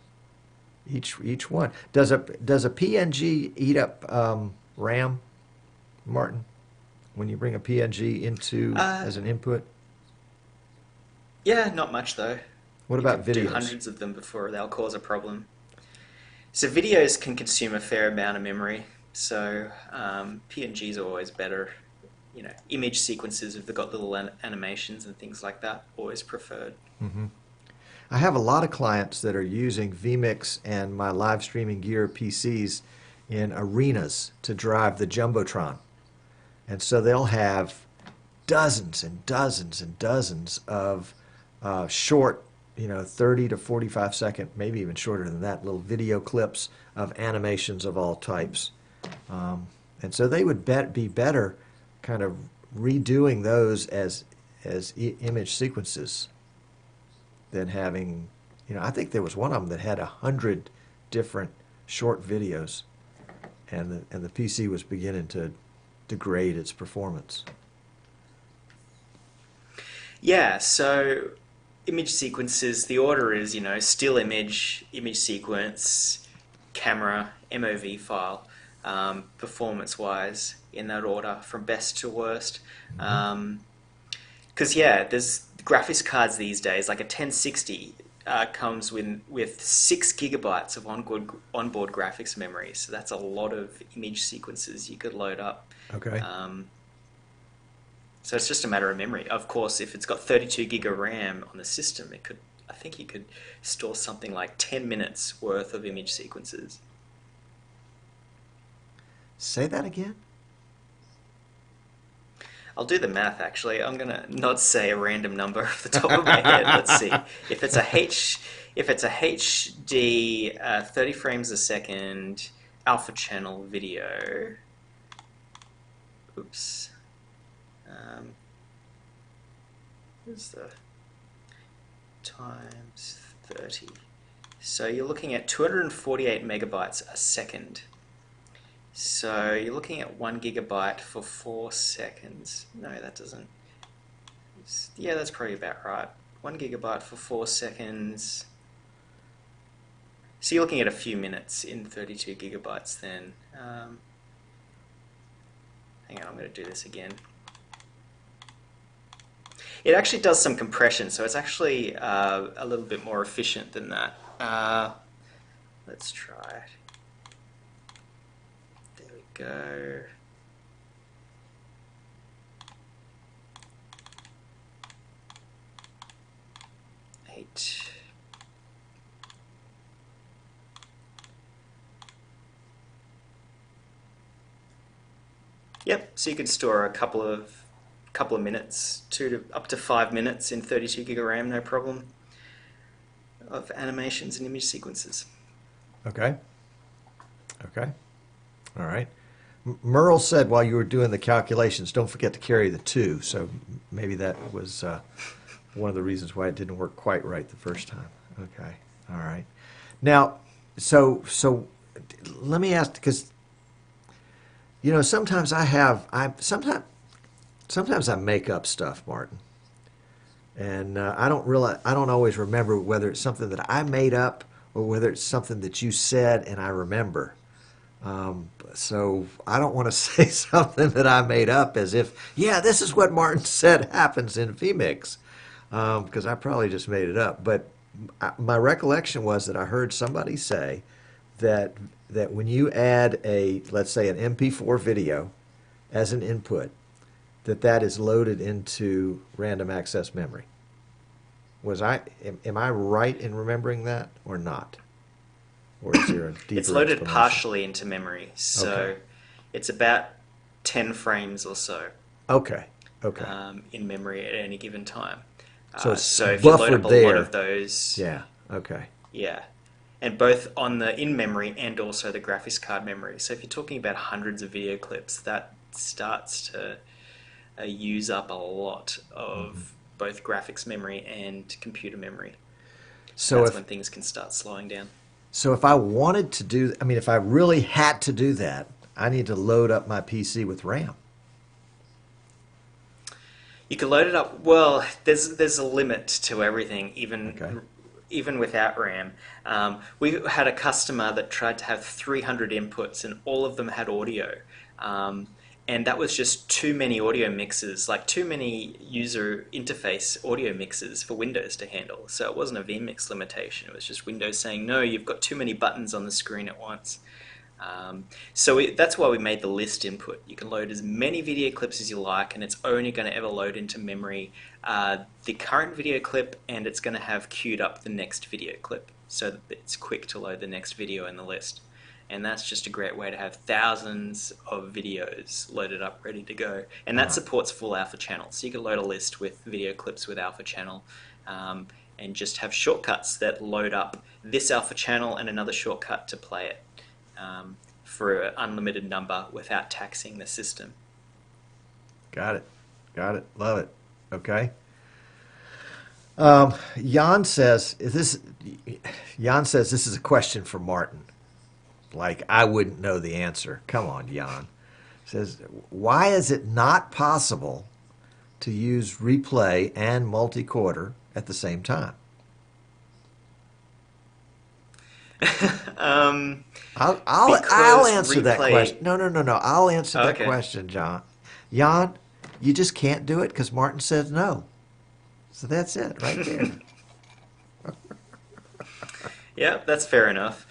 A: Each one. Does a PNG eat up RAM, Martin? When you bring a PNG into as an input?
B: Yeah, not much though.
A: What
B: You
A: about
B: could do
A: videos?
B: hundreds of them before they'll cause a problem. So videos can consume a fair amount of memory. So PNGs are always better. Image sequences, if they've got little animations and things like that, always preferred.
A: Hmm. I have a lot of clients that are using vMix and my live streaming gear PCs in arenas to drive the Jumbotron. And so they'll have dozens and dozens and dozens of short, 30 to 45 second, maybe even shorter than that, little video clips of animations of all types. And so they would be better kind of redoing those as image sequences than having, I think there was one of them that had 100 different short videos, and the PC was beginning to degrade its performance.
B: Yeah, so image sequences, the order is, still image, image sequence, camera, MOV file, performance-wise, in that order, from best to worst. Because, there's graphics cards these days, like a 1060 comes with 6 gigabytes of onboard graphics memory. So that's a lot of image sequences you could load up.
A: Okay.
B: So it's just a matter of memory. Of course, if it's got 32 gig of RAM on the system, I think you could store something like 10 minutes worth of image sequences.
A: Say that again?
B: I'll do the math actually. I'm gonna not say a random number off the top of my head. Let's see. If it's a HD 30 frames a second alpha channel video. Oops. Here's the times 30. So you're looking at 248 megabytes a second. So you're looking at 1 gigabyte for 4 seconds. No, that doesn't. Yeah, that's probably about right. 1 gigabyte for 4 seconds. So you're looking at a few minutes in 32 gigabytes then. Hang on, I'm going to do this again. It actually does some compression, so it's actually a little bit more efficient than that. Let's try it. There we go. Yep, so you could store a couple of minutes, up to 5 minutes in 32 gig of RAM, no problem, of animations and image sequences.
A: Okay. Okay. All right. Merle said while you were doing the calculations, don't forget to carry the 2. So maybe that was one of the reasons why it didn't work quite right the first time. Okay. All right. Now, so let me ask, because sometimes sometimes I make up stuff, Martin, and I don't always remember whether it's something that I made up or whether it's something that you said and I remember. So I don't want to say something that I made up as if, yeah, this is what Martin said happens in vMix, because I probably just made it up. But my recollection was that I heard somebody say that when you add let's say an MP4 video as an input, that is loaded into random access memory. Am I right in remembering that or not? Or is there a deeper
B: It's loaded
A: explanation?
B: partially into memory, so
A: Okay.
B: It's about 10 frames or so.
A: Okay. Okay.
B: In memory at any given time.
A: So it's
B: so if you load up
A: buffered
B: a lot
A: there.
B: of those,
A: Yeah. Okay.
B: yeah, and both on the in-memory and also the graphics card memory. So if you're talking about hundreds of video clips, that starts to use up a lot of both graphics memory and computer memory.
A: So
B: That's when things can start slowing down.
A: So if I wanted to if I really had to do that, I need to load up my PC with RAM.
B: You can load it up. Well, there's a limit to everything, even without RAM. We had a customer that tried to have 300 inputs, and all of them had audio. And that was just too many audio mixes, like too many user interface audio mixes for Windows to handle. So it wasn't a vMix limitation. It was just Windows saying, no, you've got too many buttons on the screen at once. That's why we made the list input. You can load as many video clips as you like, and it's only going to ever load into memory the current video clip, and it's going to have queued up the next video clip so that it's quick to load the next video in the list. And that's just a great way to have thousands of videos loaded up, ready to go. And that supports full alpha channel. So you can load a list with video clips with alpha channel and just have shortcuts that load up this alpha channel and another shortcut to play it for an unlimited number without taxing the system.
A: Got it. Love it. Okay. Jan says this is a question for Martin. Like I wouldn't know the answer. Come on, Jan. Says, why is it not possible to use replay and multi-quarter at the same time? I'll answer that question. No. I'll answer that question, John. Jan, you just can't do it because Martin says no. So that's it right there.
B: Yeah, that's fair enough.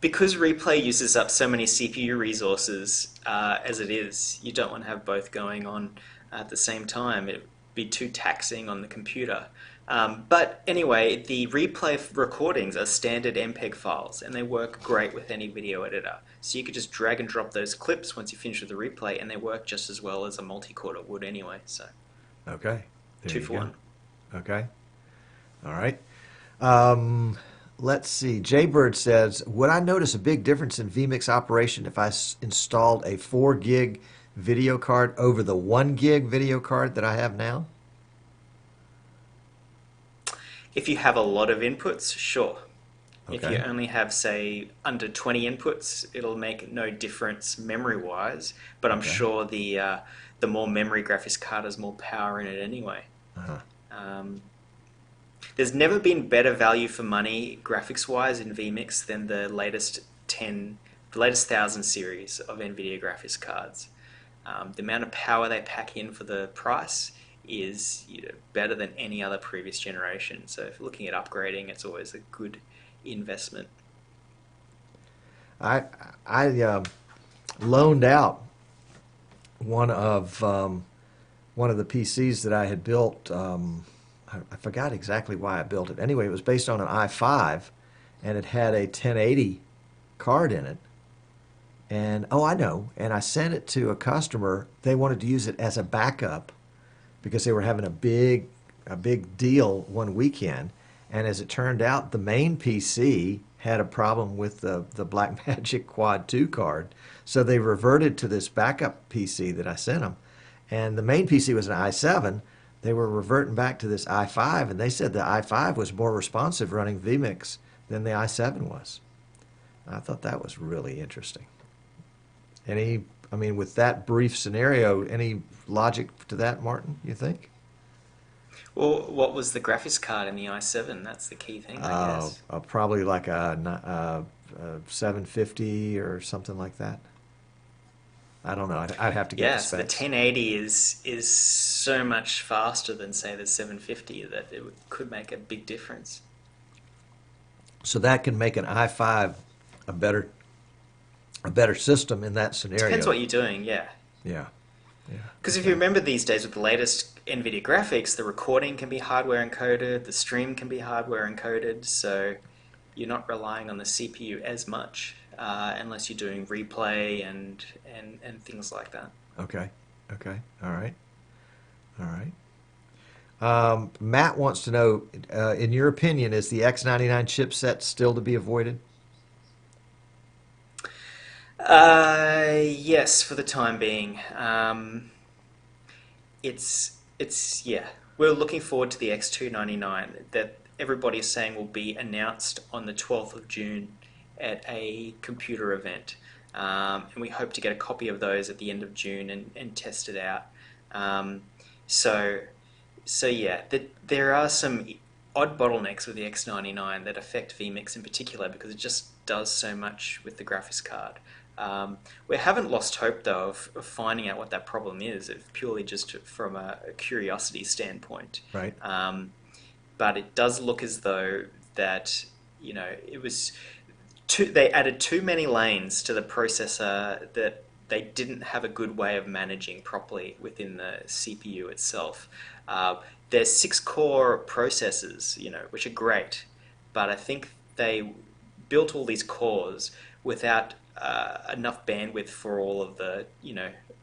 B: Because replay uses up so many CPU resources as it is, you don't want to have both going on at the same time. It'd be too taxing on the computer. But anyway, the replay recordings are standard MPEG files, and they work great with any video editor. So you could just drag and drop those clips once you finish with the replay, and they work just as well as a multi-quarter would anyway. So
A: Okay. There
B: two
A: you
B: for
A: go.
B: one.
A: Okay. All right. Let's see. Jaybird says, would I notice a big difference in vMix operation if I installed a 4 gig video card over the 1 gig video card that I have now?
B: If you have a lot of inputs, sure. If you
A: Okay.
B: only have, say, under 20 inputs, it'll make no difference memory-wise. But I'm
A: Okay.
B: sure the more memory graphics card has more power in it anyway.
A: Uh-huh.
B: Um, there's never been better value for money graphics-wise in vMix than the latest 1000 series of NVIDIA graphics cards. The amount of power they pack in for the price is better than any other previous generation. So if you're looking at upgrading, it's always a good investment.
A: I loaned out one of the PCs that I had built. I forgot exactly why I built it. Anyway, it was based on an i5, and it had a 1080 card in it. And oh, I know. And I sent it to a customer. They wanted to use it as a backup because they were having a big deal one weekend. And as it turned out, the main PC had a problem with the Blackmagic Quad 2 card. So they reverted to this backup PC that I sent them. And the main PC was an i7. They were reverting back to this i5, and they said the i5 was more responsive running vMix than the i7 was. I thought that was really interesting. With that brief scenario, any logic to that, Martin, you think?
B: Well, what was the graphics card in the i7? That's the key thing, I guess.
A: Probably like a 750 or something like that. I don't know. I'd have to get the
B: Yes, the
A: specs.
B: 1080 is so much faster than, say, the 750 that could make a big difference.
A: So that can make an i5 a better system in that scenario.
B: Depends what you're doing, yeah.
A: Yeah. Yeah.
B: Because if you remember these days with the latest NVIDIA graphics, the recording can be hardware encoded, the stream can be hardware encoded, so you're not relying on the CPU as much unless you're doing replay and things like that.
A: Okay. Okay. All right. All right. Matt wants to know, in your opinion, is the X99 chipset still to be avoided?
B: Yes, for the time being. Yeah. We're looking forward to the X299 that everybody's saying will be announced on the 12th of June at a computer event. And we hope to get a copy of those at the end of June and test it out. So yeah, there are some odd bottlenecks with the X99 that affect vMix in particular because it just does so much with the graphics card. We haven't lost hope though of finding out what that problem is, purely just from a curiosity standpoint.
A: Right.
B: But it does look as though that it was they added too many lanes to the processor that they didn't have a good way of managing properly within the CPU itself. There's 6-core processors, which are great, but I think they built all these cores without enough bandwidth for all of the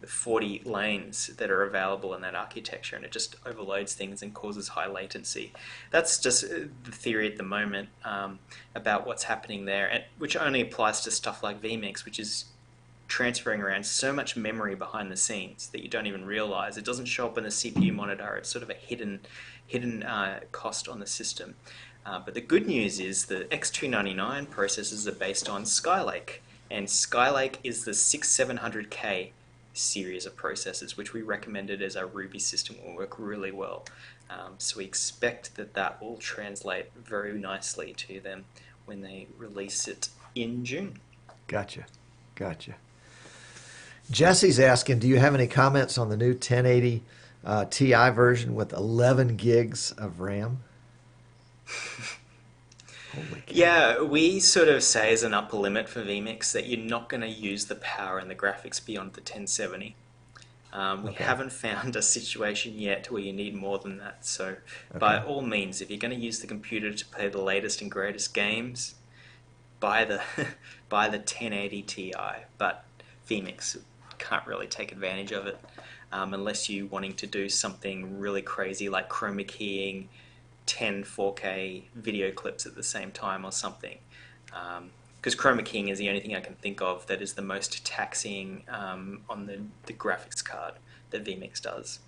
B: 40 lanes that are available in that architecture, and it just overloads things and causes high latency. That's just the theory at the moment about what's happening there, which only applies to stuff like vMix, which is transferring around so much memory behind the scenes that you don't even realize. It doesn't show up on the CPU monitor. It's sort of a hidden cost on the system. But the good news is the X299 processors are based on Skylake, and Skylake is the 6700K series of processors, which we recommended as our Ruby system will work really well. So we expect that will translate very nicely to them when they release it in June.
A: Gotcha. Jesse's asking, do you have any comments on the new 1080 Ti version with 11 gigs of RAM? Holy cow.
B: Yeah, we sort of say as an upper limit for vMix that you're not going to use the power and the graphics beyond the 1070. We
A: Okay.
B: haven't found a situation yet where you need more than that. So, by
A: Okay.
B: all means, if you're going to use the computer to play the latest and greatest games, buy the buy the 1080 Ti. But vMix can't really take advantage of it unless you're wanting to do something really crazy like chroma keying 10 4K video clips at the same time or something. Because chroma keying is the only thing I can think of that is the most taxing on the graphics card that vMix does.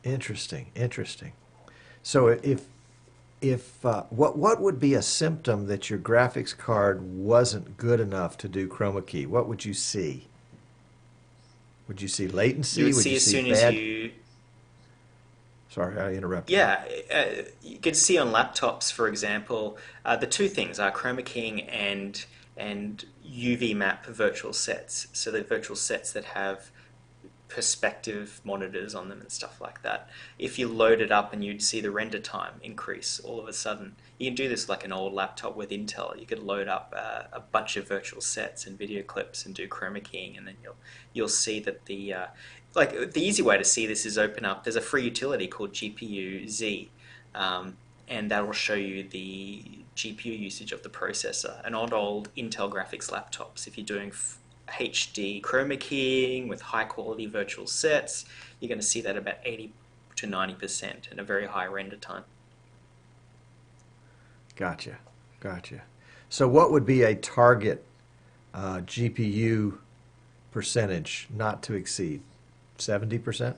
A: Interesting. Interesting. So if what would be a symptom that your graphics card wasn't good enough to do chroma key? What would you see? Would you see latency?
B: You would
A: Would
B: see
A: you
B: as
A: see
B: soon as
A: bad?
B: you
A: Sorry, I interrupted you.
B: Yeah, you can see on laptops, for example, the two things are chroma keying and UV map virtual sets. So the virtual sets that have perspective monitors on them and stuff like that. If you load it up and you'd see the render time increase all of a sudden. You can do this like an old laptop with Intel. You could load up a bunch of virtual sets and video clips and do chroma keying, and then you'll see that the easy way to see this is open up. There's a free utility called GPU Z, and that will show you the GPU usage of the processor. And on old Intel graphics laptops, if you're doing HD chroma keying with high quality virtual sets, you're going to see that about 80 to 90% and a very high render time.
A: Gotcha. Gotcha. So what would be a target GPU percentage not to exceed? 70%?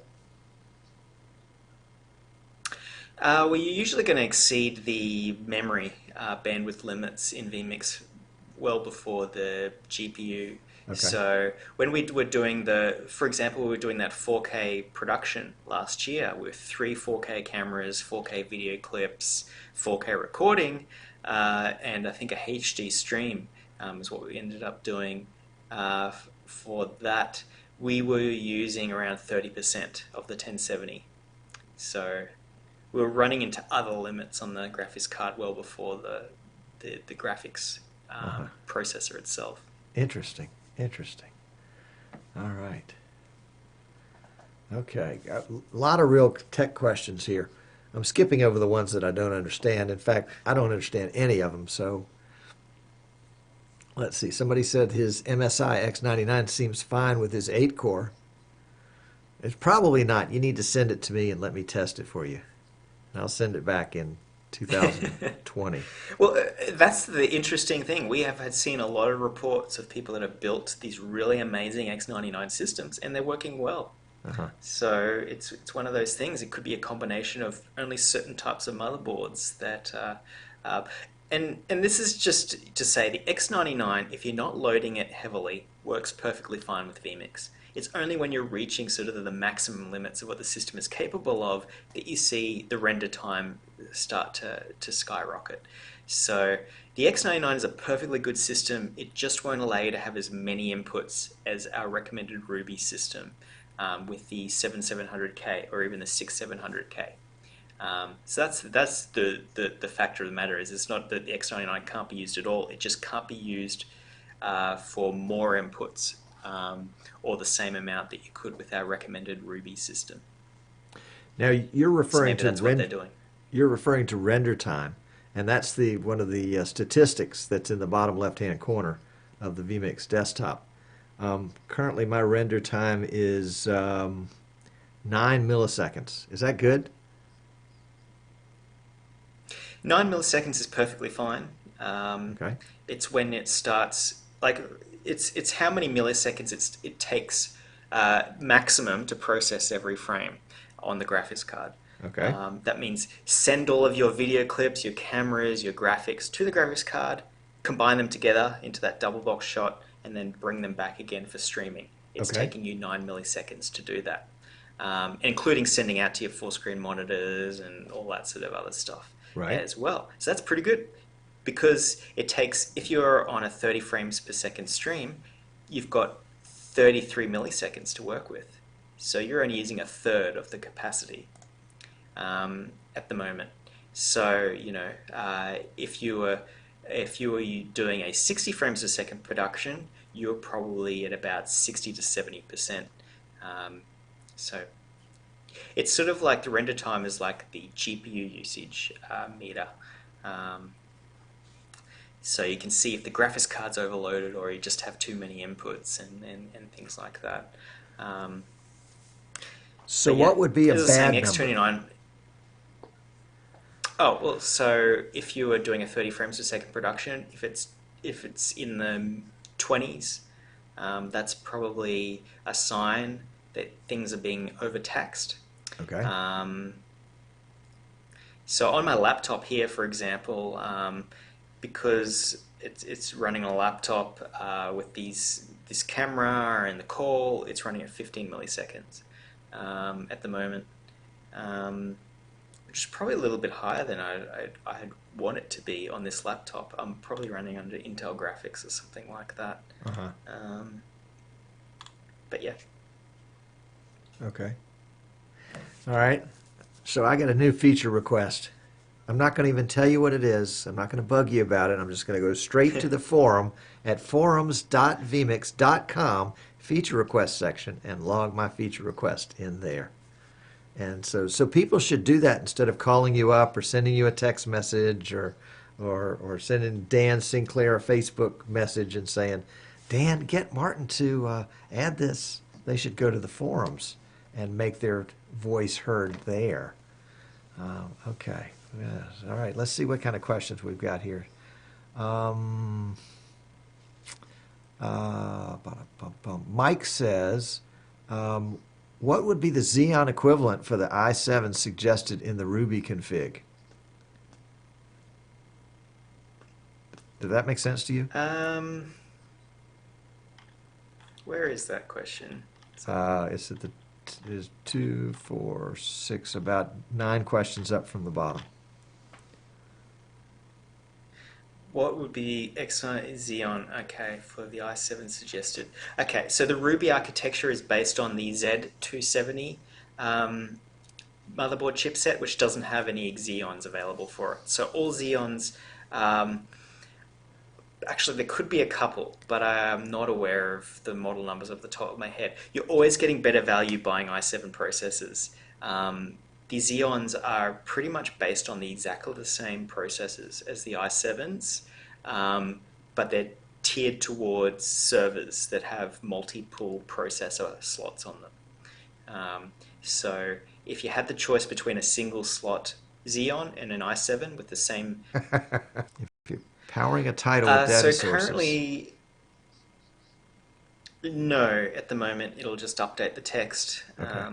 B: Well, you're usually going to exceed the memory bandwidth limits in vMix well before the GPU.
A: Okay.
B: So when we were doing for example, we were doing that 4K production last year with three 4K cameras, 4K video clips, 4K recording, and I think a HD stream is what we ended up doing for that. We were using around 30% of the 1070. So we were running into other limits on the graphics card well before the graphics processor itself.
A: Interesting. Interesting. All right. Okay. Got a lot of real tech questions here. I'm skipping over the ones that I don't understand. In fact, I don't understand any of them. So let's see. Somebody said his MSI X99 seems fine with his 8 core. It's probably not. You need to send it to me and let me test it for you. And I'll send it back in 2020.
B: Well, that's the interesting thing. We have had seen a lot of reports of people that have built these really amazing X99 systems, and they're working well.
A: Uh-huh.
B: So it's one of those things. It could be a combination of only certain types of motherboards that, and this is just to say the X99, if you're not loading it heavily, works perfectly fine with vMix. It's only when you're reaching sort of the maximum limits of what the system is capable of that you see the render time start to skyrocket. So the X99 is a perfectly good system. It just won't allow you to have as many inputs as our recommended Ruby system with the 7700K or even the 6700K. So that's the factor of the matter is it's not that the X99 can't be used at all. It just can't be used for more inputs or the same amount that you could with our recommended Ruby system.
A: Now you're referring to
B: that's what they're doing.
A: You're referring to render time, and that's one of the statistics that's in the bottom left-hand corner of the vMix desktop. Currently, my render time is 9 milliseconds. Is that good?
B: 9 milliseconds is perfectly fine.
A: Okay.
B: It's when it starts, like, it's how many milliseconds it takes maximum to process every frame on the graphics card.
A: Okay.
B: That means send all of your video clips, your cameras, your graphics to the graphics card, combine them together into that double box shot, and then bring them back again for streaming. It's
A: Okay.
B: taking you 9 milliseconds to do that, including sending out to your full screen monitors and all that sort of other stuff
A: Right.
B: as well. So that's pretty good because it takes, if you're on a 30 frames per second stream, you've got 33 milliseconds to work with. So you're only using a third of the capacity at the moment. So, if you were doing a 60 frames a second production, you're probably at about 60 to 70%. So it's sort of like the render time is like the GPU usage meter. Um, so you can see if the graphics card's overloaded or you just have too many inputs and things like that. Um,
A: So
B: but yeah,
A: what would be a
B: as I was saying,
A: bad number?
B: X29. Oh well, so if you were doing a 30 frames per second production, if it's in the 20s, that's probably a sign that things are being overtaxed.
A: Okay.
B: Um, so on my laptop here, for example, because it's running on a laptop with this camera and the call, it's running at 15 milliseconds at the moment, which is probably a little bit higher than I'd want it to be on this laptop. I'm probably running under Intel graphics or something like that.
A: Uh-huh.
B: But yeah.
A: Okay. All right. So I got a new feature request. I'm not going to even tell you what it is. I'm not going to bug you about it. I'm just going to go straight to the forum at forums.vmix.com feature request section and log my feature request in there. And so people should do that instead of calling you up or sending you a text message or sending Dan Sinclair a Facebook message and saying, Dan, get Martin to add this. They should go to the forums and make their voice heard there. Okay. Yes. All right. Let's see what kind of questions we've got here. Mike says, what would be the Xeon equivalent for the i7 suggested in the Ruby config? Did that make sense to you?
B: Where is that question?
A: It's at the is 2, 4, 6, about 9 questions up from the bottom.
B: What would be Exynos Xeon, okay, for the i7 suggested? Okay, so the Ruby architecture is based on the Z270 motherboard chipset, which doesn't have any Xeons available for it. So all Xeons, actually there could be a couple, but I'm not aware of the model numbers off the top of my head. You're always getting better value buying i7 processors. The Xeons are pretty much based on exactly the same processors as the i7s, but they're tiered towards servers that have multiple processor slots on them. So if you had the choice between a single slot Xeon and an i7 with the same...
A: If you're powering a title with data
B: so
A: sources.
B: currently, no, at the moment it'll just update the text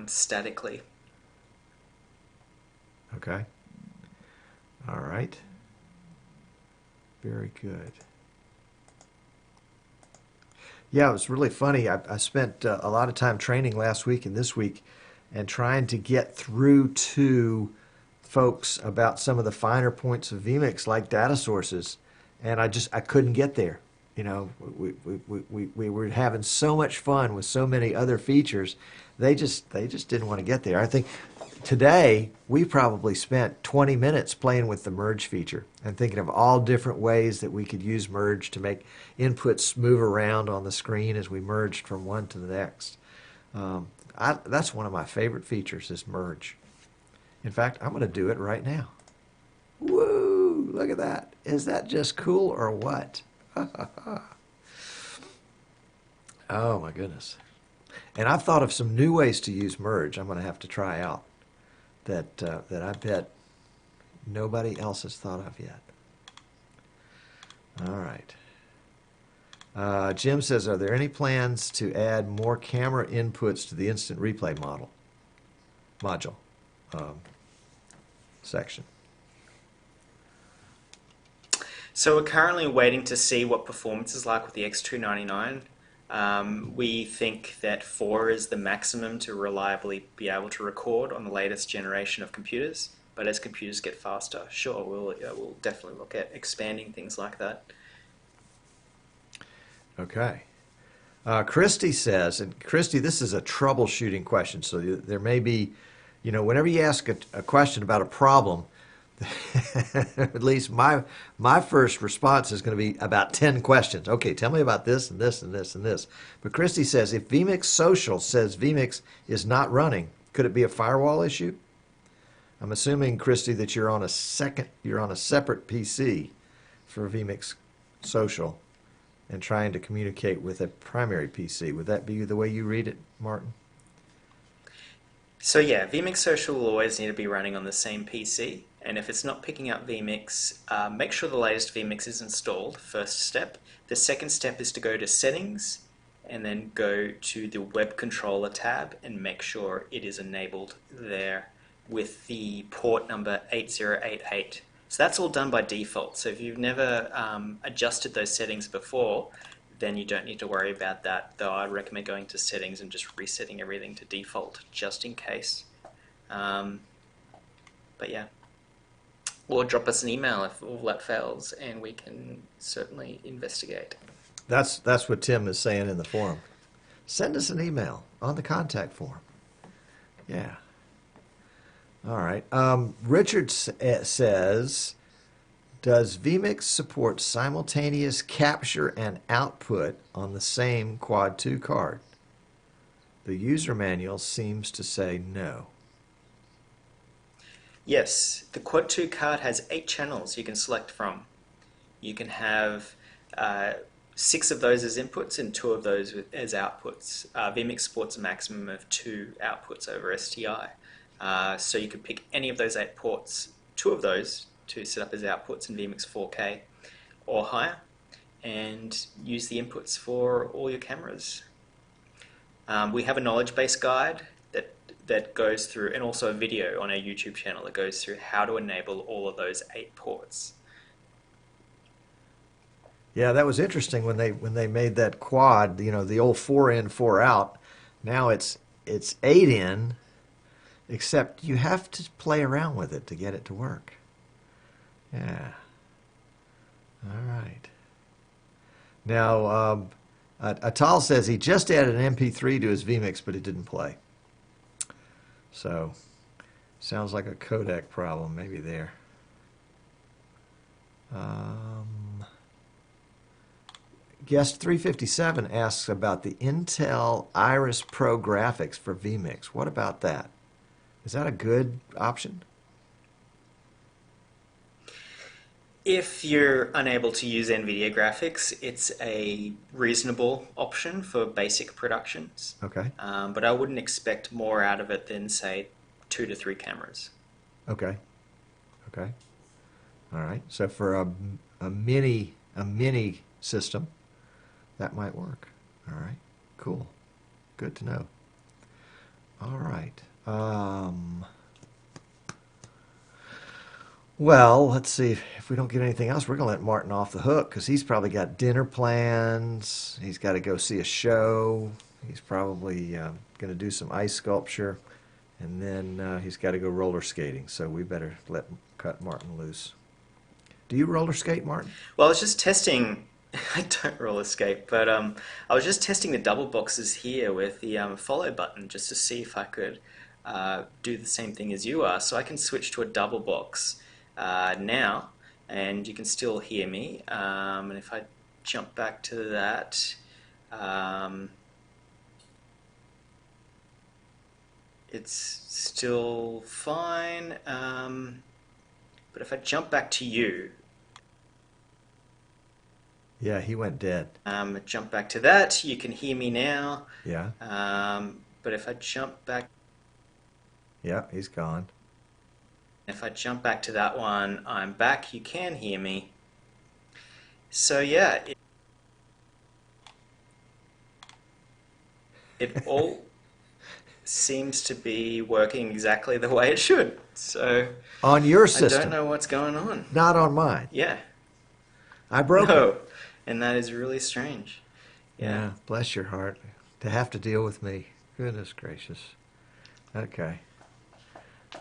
B: statically.
A: Okay. All right. Very good. Yeah, it was really funny. I spent a lot of time training last week and this week and trying to get through to folks about some of the finer points of vMix like data sources. And I couldn't get there. You know, we were having so much fun with so many other features. They just didn't want to get there. I think today we probably spent 20 minutes playing with the merge feature and thinking of all different ways that we could use merge to make inputs move around on the screen as we merged from one to the next. That's one of my favorite features, is merge. In fact, I'm going to do it right now. Woo! Look at that. Is that just cool or what? Oh my goodness. And I've thought of some new ways to use merge I'm going to have to try out that I bet nobody else has thought of yet. All right. Jim says, are there any plans to add more camera inputs to the instant replay module section?
B: So we're currently waiting to see what performance is like with the X299. We think that 4 is the maximum to reliably be able to record on the latest generation of computers. But as computers get faster, sure, we'll definitely look at expanding things like that.
A: Okay. Christy says, and Christy, this is a troubleshooting question, so there may be, whenever you ask a question about a problem, At least my first response is going to be about 10 questions. Okay, tell me about this and this and this and this. But Christy says if vMix Social says vMix is not running, could it be a firewall issue? I'm assuming, Christy, that you're on a separate PC for vMix Social and trying to communicate with a primary PC. Would that be the way you read it, Martin?
B: So yeah, vMix Social will always need to be running on the same PC, and if it's not picking up vMix, make sure the latest vMix is installed, first step. The second step is to go to Settings, and then go to the Web Controller tab and make sure it is enabled there with the port number 8088. So that's all done by default, so if you've never adjusted those settings before, then you don't need to worry about that, though I'd recommend going to settings and just resetting everything to default just in case. But yeah, or drop us an email if all that fails and we can certainly investigate.
A: That's what Tim is saying in the forum. Send us an email on the contact form. Yeah. All right. Richard says, does vMix support simultaneous capture and output on the same Quad 2 card? The user manual seems to say no.
B: Yes, the Quad 2 card has 8 channels you can select from. You can have 6 of those as inputs and 2 of those as outputs. vMix supports a maximum of 2 outputs over STI. So you could pick any of those 8 ports, 2 of those to set up as outputs in vMix 4K or higher, and use the inputs for all your cameras. We have a knowledge base guide that goes through, and also a video on our YouTube channel that goes through how to enable all of those 8 ports.
A: Yeah, that was interesting when they made that quad, the old 4 in, 4 out. Now it's 8 in, except you have to play around with it to get it to work. Yeah. All right. Now, Atal says he just added an MP3 to his vMix, but it didn't play. So, sounds like a codec problem maybe there. Guest 357 asks about the Intel Iris Pro graphics for vMix. What about that? Is that a good option?
B: If you're unable to use NVIDIA graphics, it's a reasonable option for basic productions.
A: Okay.
B: But I wouldn't expect more out of it than, say, 2 to 3 cameras.
A: Okay. Okay. All right. So for a mini system, that might work. All right. Cool. Good to know. All right. Well, let's see. If we don't get anything else, we're going to let Martin off the hook because he's probably got dinner plans. He's got to go see a show. He's probably going to do some ice sculpture. And then he's got to go roller skating. So we better cut Martin loose. Do you roller skate, Martin?
B: Well, I was just testing. I don't roller skate, but I was just testing the double boxes here with the follow button just to see if I could do the same thing as you are. So I can switch to a double box now, and you can still hear me. And if I jump back to that, it's still fine. But if I jump back to you,
A: yeah, he went dead.
B: Jump back to that, you can hear me now.
A: Yeah.
B: But if I jump back,
A: yeah, he's gone.
B: if I jump back to that one, I'm back. You can hear me. So yeah, it all seems to be working exactly the way it should. So
A: On your system.
B: I don't know what's going on.
A: Not on mine.
B: Yeah.
A: I broke
B: No.
A: it.
B: And that is really strange.
A: Yeah, bless your heart. To have to deal with me. Goodness gracious. Okay.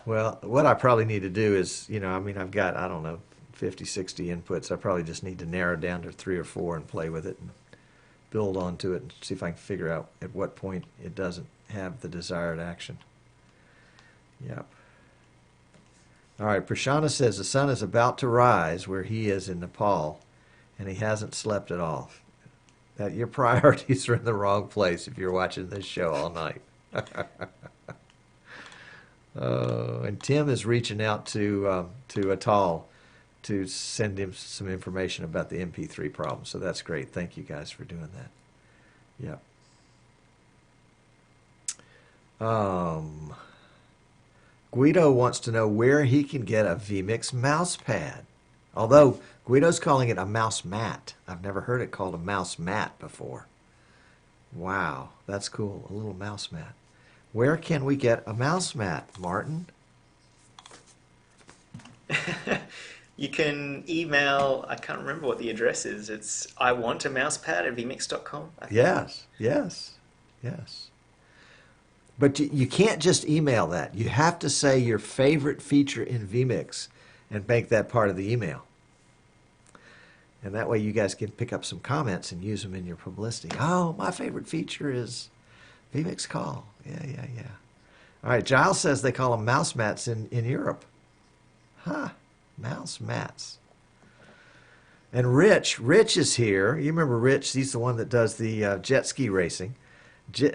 A: Well, what I probably need to do is, I've got, I don't know, 50, 60 inputs. I probably just need to narrow down to 3 or 4 and play with it and build onto it and see if I can figure out at what point it doesn't have the desired action. Yep. All right, Prashana says the sun is about to rise where he is in Nepal, and he hasn't slept at all. That your priorities are in the wrong place if you're watching this show all night. And Tim is reaching out to Atal to send him some information about the MP3 problem. So that's great. Thank you guys for doing that. Yep. Guido wants to know where he can get a vMix mouse pad. Although Guido's calling it a mouse mat. I've never heard it called a mouse mat before. Wow, that's cool. A little mouse mat. Where can we get a mouse mat, Martin?
B: You can email, I can't remember what the address is. It's I want a mousepad at vmix.com.
A: Yes. But you can't just email that. You have to say your favorite feature in vMix and make that part of the email. And that way you guys can pick up some comments and use them in your publicity. Oh, my favorite feature is vMix Call. Yeah. All right, Giles says they call them mouse mats in Europe. Huh, mouse mats. And Rich is here. You remember Rich? He's the one that does the jet ski racing.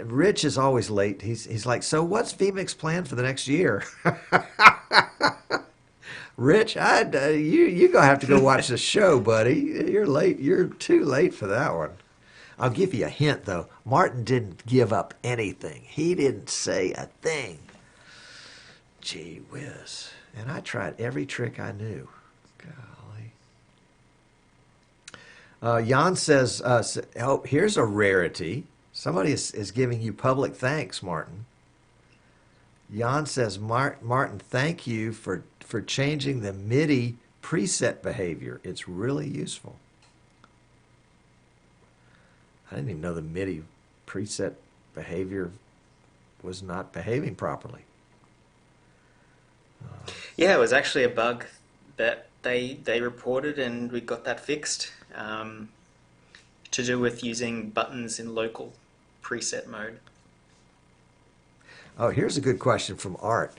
A: Rich is always late. He's like, so what's vMix plan for the next year? Rich, you gonna have to go watch the show, buddy. You're late. You're too late for that one. I'll give you a hint though. Martin didn't give up anything. He didn't say a thing. Gee whiz! And I tried every trick I knew. Golly. Jan says, "Oh, here's a rarity. Somebody is giving you public thanks, Martin." Jan says, Martin, thank you for changing the MIDI preset behavior. It's really useful. I didn't even know the MIDI preset behavior was not behaving properly.
B: Yeah, it was actually a bug that they reported, and we got that fixed. To do with using buttons in local preset mode.
A: Oh, here's a good question from Art.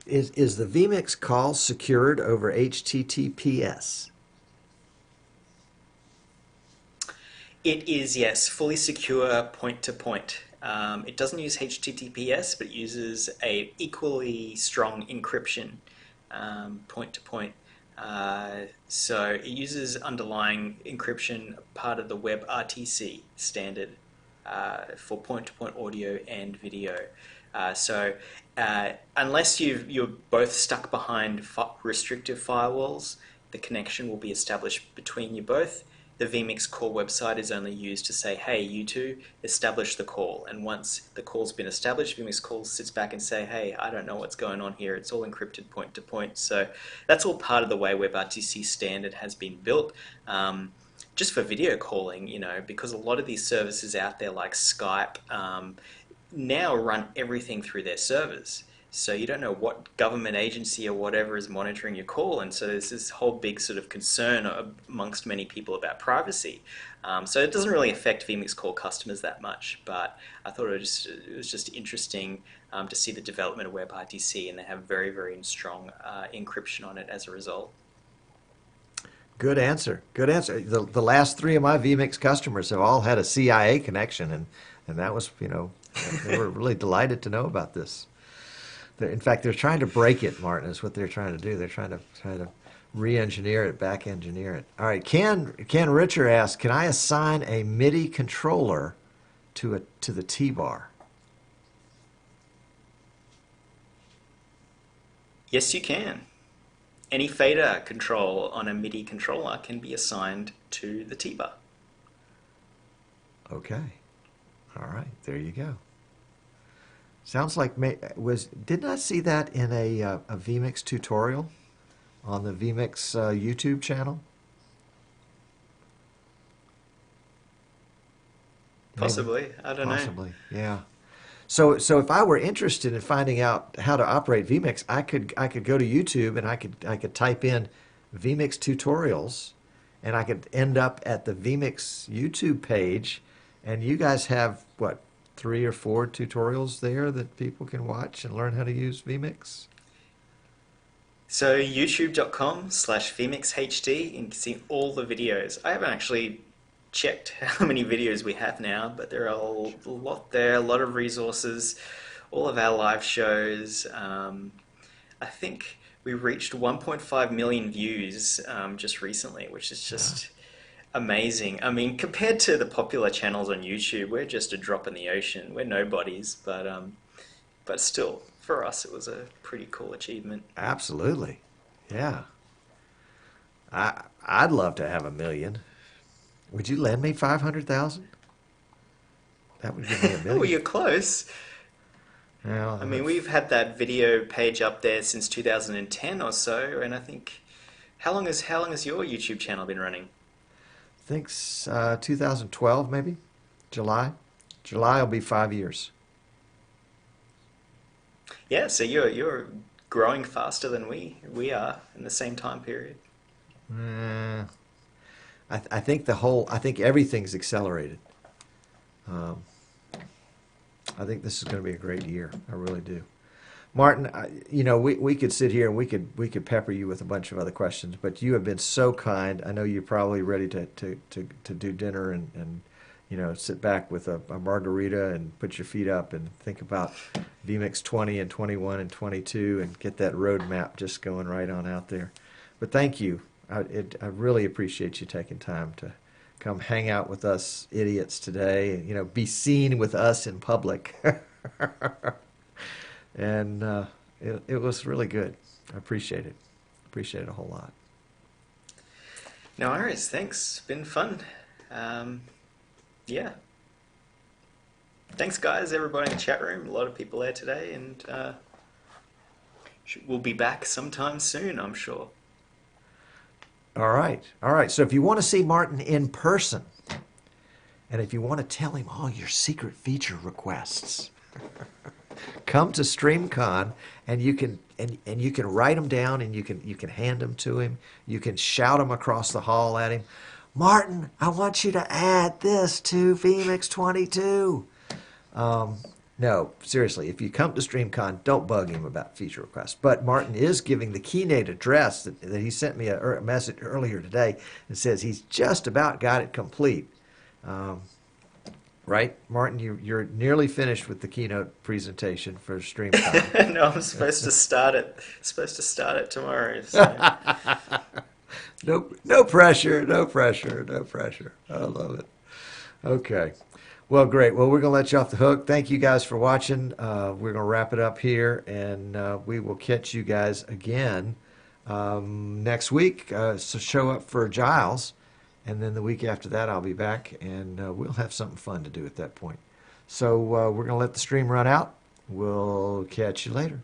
A: Is the vMix call secured over HTTPS?
B: It is, yes, fully secure point-to-point. It doesn't use HTTPS, but it uses a equally strong encryption point-to-point. So it uses underlying encryption, part of the WebRTC standard for point-to-point audio and video. So unless you're both stuck behind restrictive firewalls, the connection will be established between you both. The vMix call website is only used to say, hey, you two, establish the call. And once the call's been established, vMix call sits back and say, hey, I don't know what's going on here. It's all encrypted point to point. So that's all part of the way WebRTC standard has been built. Just for video calling, because a lot of these services out there like Skype now run everything through their servers. So you don't know what government agency or whatever is monitoring your call, and so there's this whole big sort of concern amongst many people about privacy. So it doesn't really affect vMix call customers that much, but I thought it was just interesting to see the development of WebRTC, and they have very, very strong encryption on it as a result.
A: Good answer. The last 3 of my vMix customers have all had a CIA connection, and that was, they were really delighted to know about this. In fact, they're trying to break it, Martin, is what they're trying to do. They're trying to re-engineer it, back-engineer it. All right, Ken Richer asks, can I assign a MIDI controller to the T-bar?
B: Yes, you can. Any fader control on a MIDI controller can be assigned to the T-bar.
A: Okay. All right, there you go. Sounds like didn't I see that in a vMix tutorial on the vMix YouTube channel?
B: Possibly, I don't know.
A: Possibly, yeah. So if I were interested in finding out how to operate vMix, I could go to YouTube and I could type in vMix tutorials, and I could end up at the vMix YouTube page, and you guys have what, 3 or 4 tutorials there that people can watch and learn how to use vMix?
B: So youtube.com/vmixhd, you can see all the videos. I haven't actually checked how many videos we have now, but there are a lot there, a lot of resources, all of our live shows. I think we reached 1.5 million views just recently, which is just amazing. I mean, compared to the popular channels on YouTube, we're just a drop in the ocean. We're nobodies, but still, for us, it was a pretty cool achievement.
A: Absolutely. Yeah. I'd love to have 1 million. Would you lend me 500,000? That would give me a
B: Oh,
A: million.
B: you're close.
A: Well,
B: I mean, we've had that video page up there since 2010 or so, and I think how long has your YouTube channel been running?
A: think 2012 maybe, July. July will be 5 years.
B: Yeah, so you're growing faster than we are in the same time period.
A: Uh, I think I think everything's accelerated. Um, I think this is going to be a great year. I really do. Martin, we could sit here and we could pepper you with a bunch of other questions, but you have been so kind. I know you're probably ready to do dinner and sit back with a margarita and put your feet up and think about vMix 20 and 21 and 22 and get that roadmap just going right on out there. But thank you. I really appreciate you taking time to come hang out with us idiots today and be seen with us in public. And it was really good. I appreciate it. Appreciate it a whole lot.
B: No worries, thanks. Been fun. Yeah. Thanks, guys, everybody in the chat room. A lot of people there today, and we'll be back sometime soon, I'm sure.
A: All right. All right. So if you want to see Martin in person, and if you want to tell him all your secret feature requests, come to Streamcon, and you can write them down, and you can hand them to him. You can shout them across the hall at him. Martin, I want you to add this to vMix 22. No, seriously, if you come to Streamcon, don't bug him about feature requests. But Martin is giving the keynote address that he sent me a message earlier today and says he's just about got it complete. Right, Martin? You're nearly finished with the keynote presentation for Streamcon.
B: No, I'm supposed to start it tomorrow. So.
A: No pressure, no pressure, no pressure. I love it. Okay. Well, great. Well, we're going to let you off the hook. Thank you guys for watching. We're going to wrap it up here, and we will catch you guys again next week. So show up for Giles, and then the week after that I'll be back, and we'll have something fun to do at that point. So we're going to let the stream run out. We'll catch you later.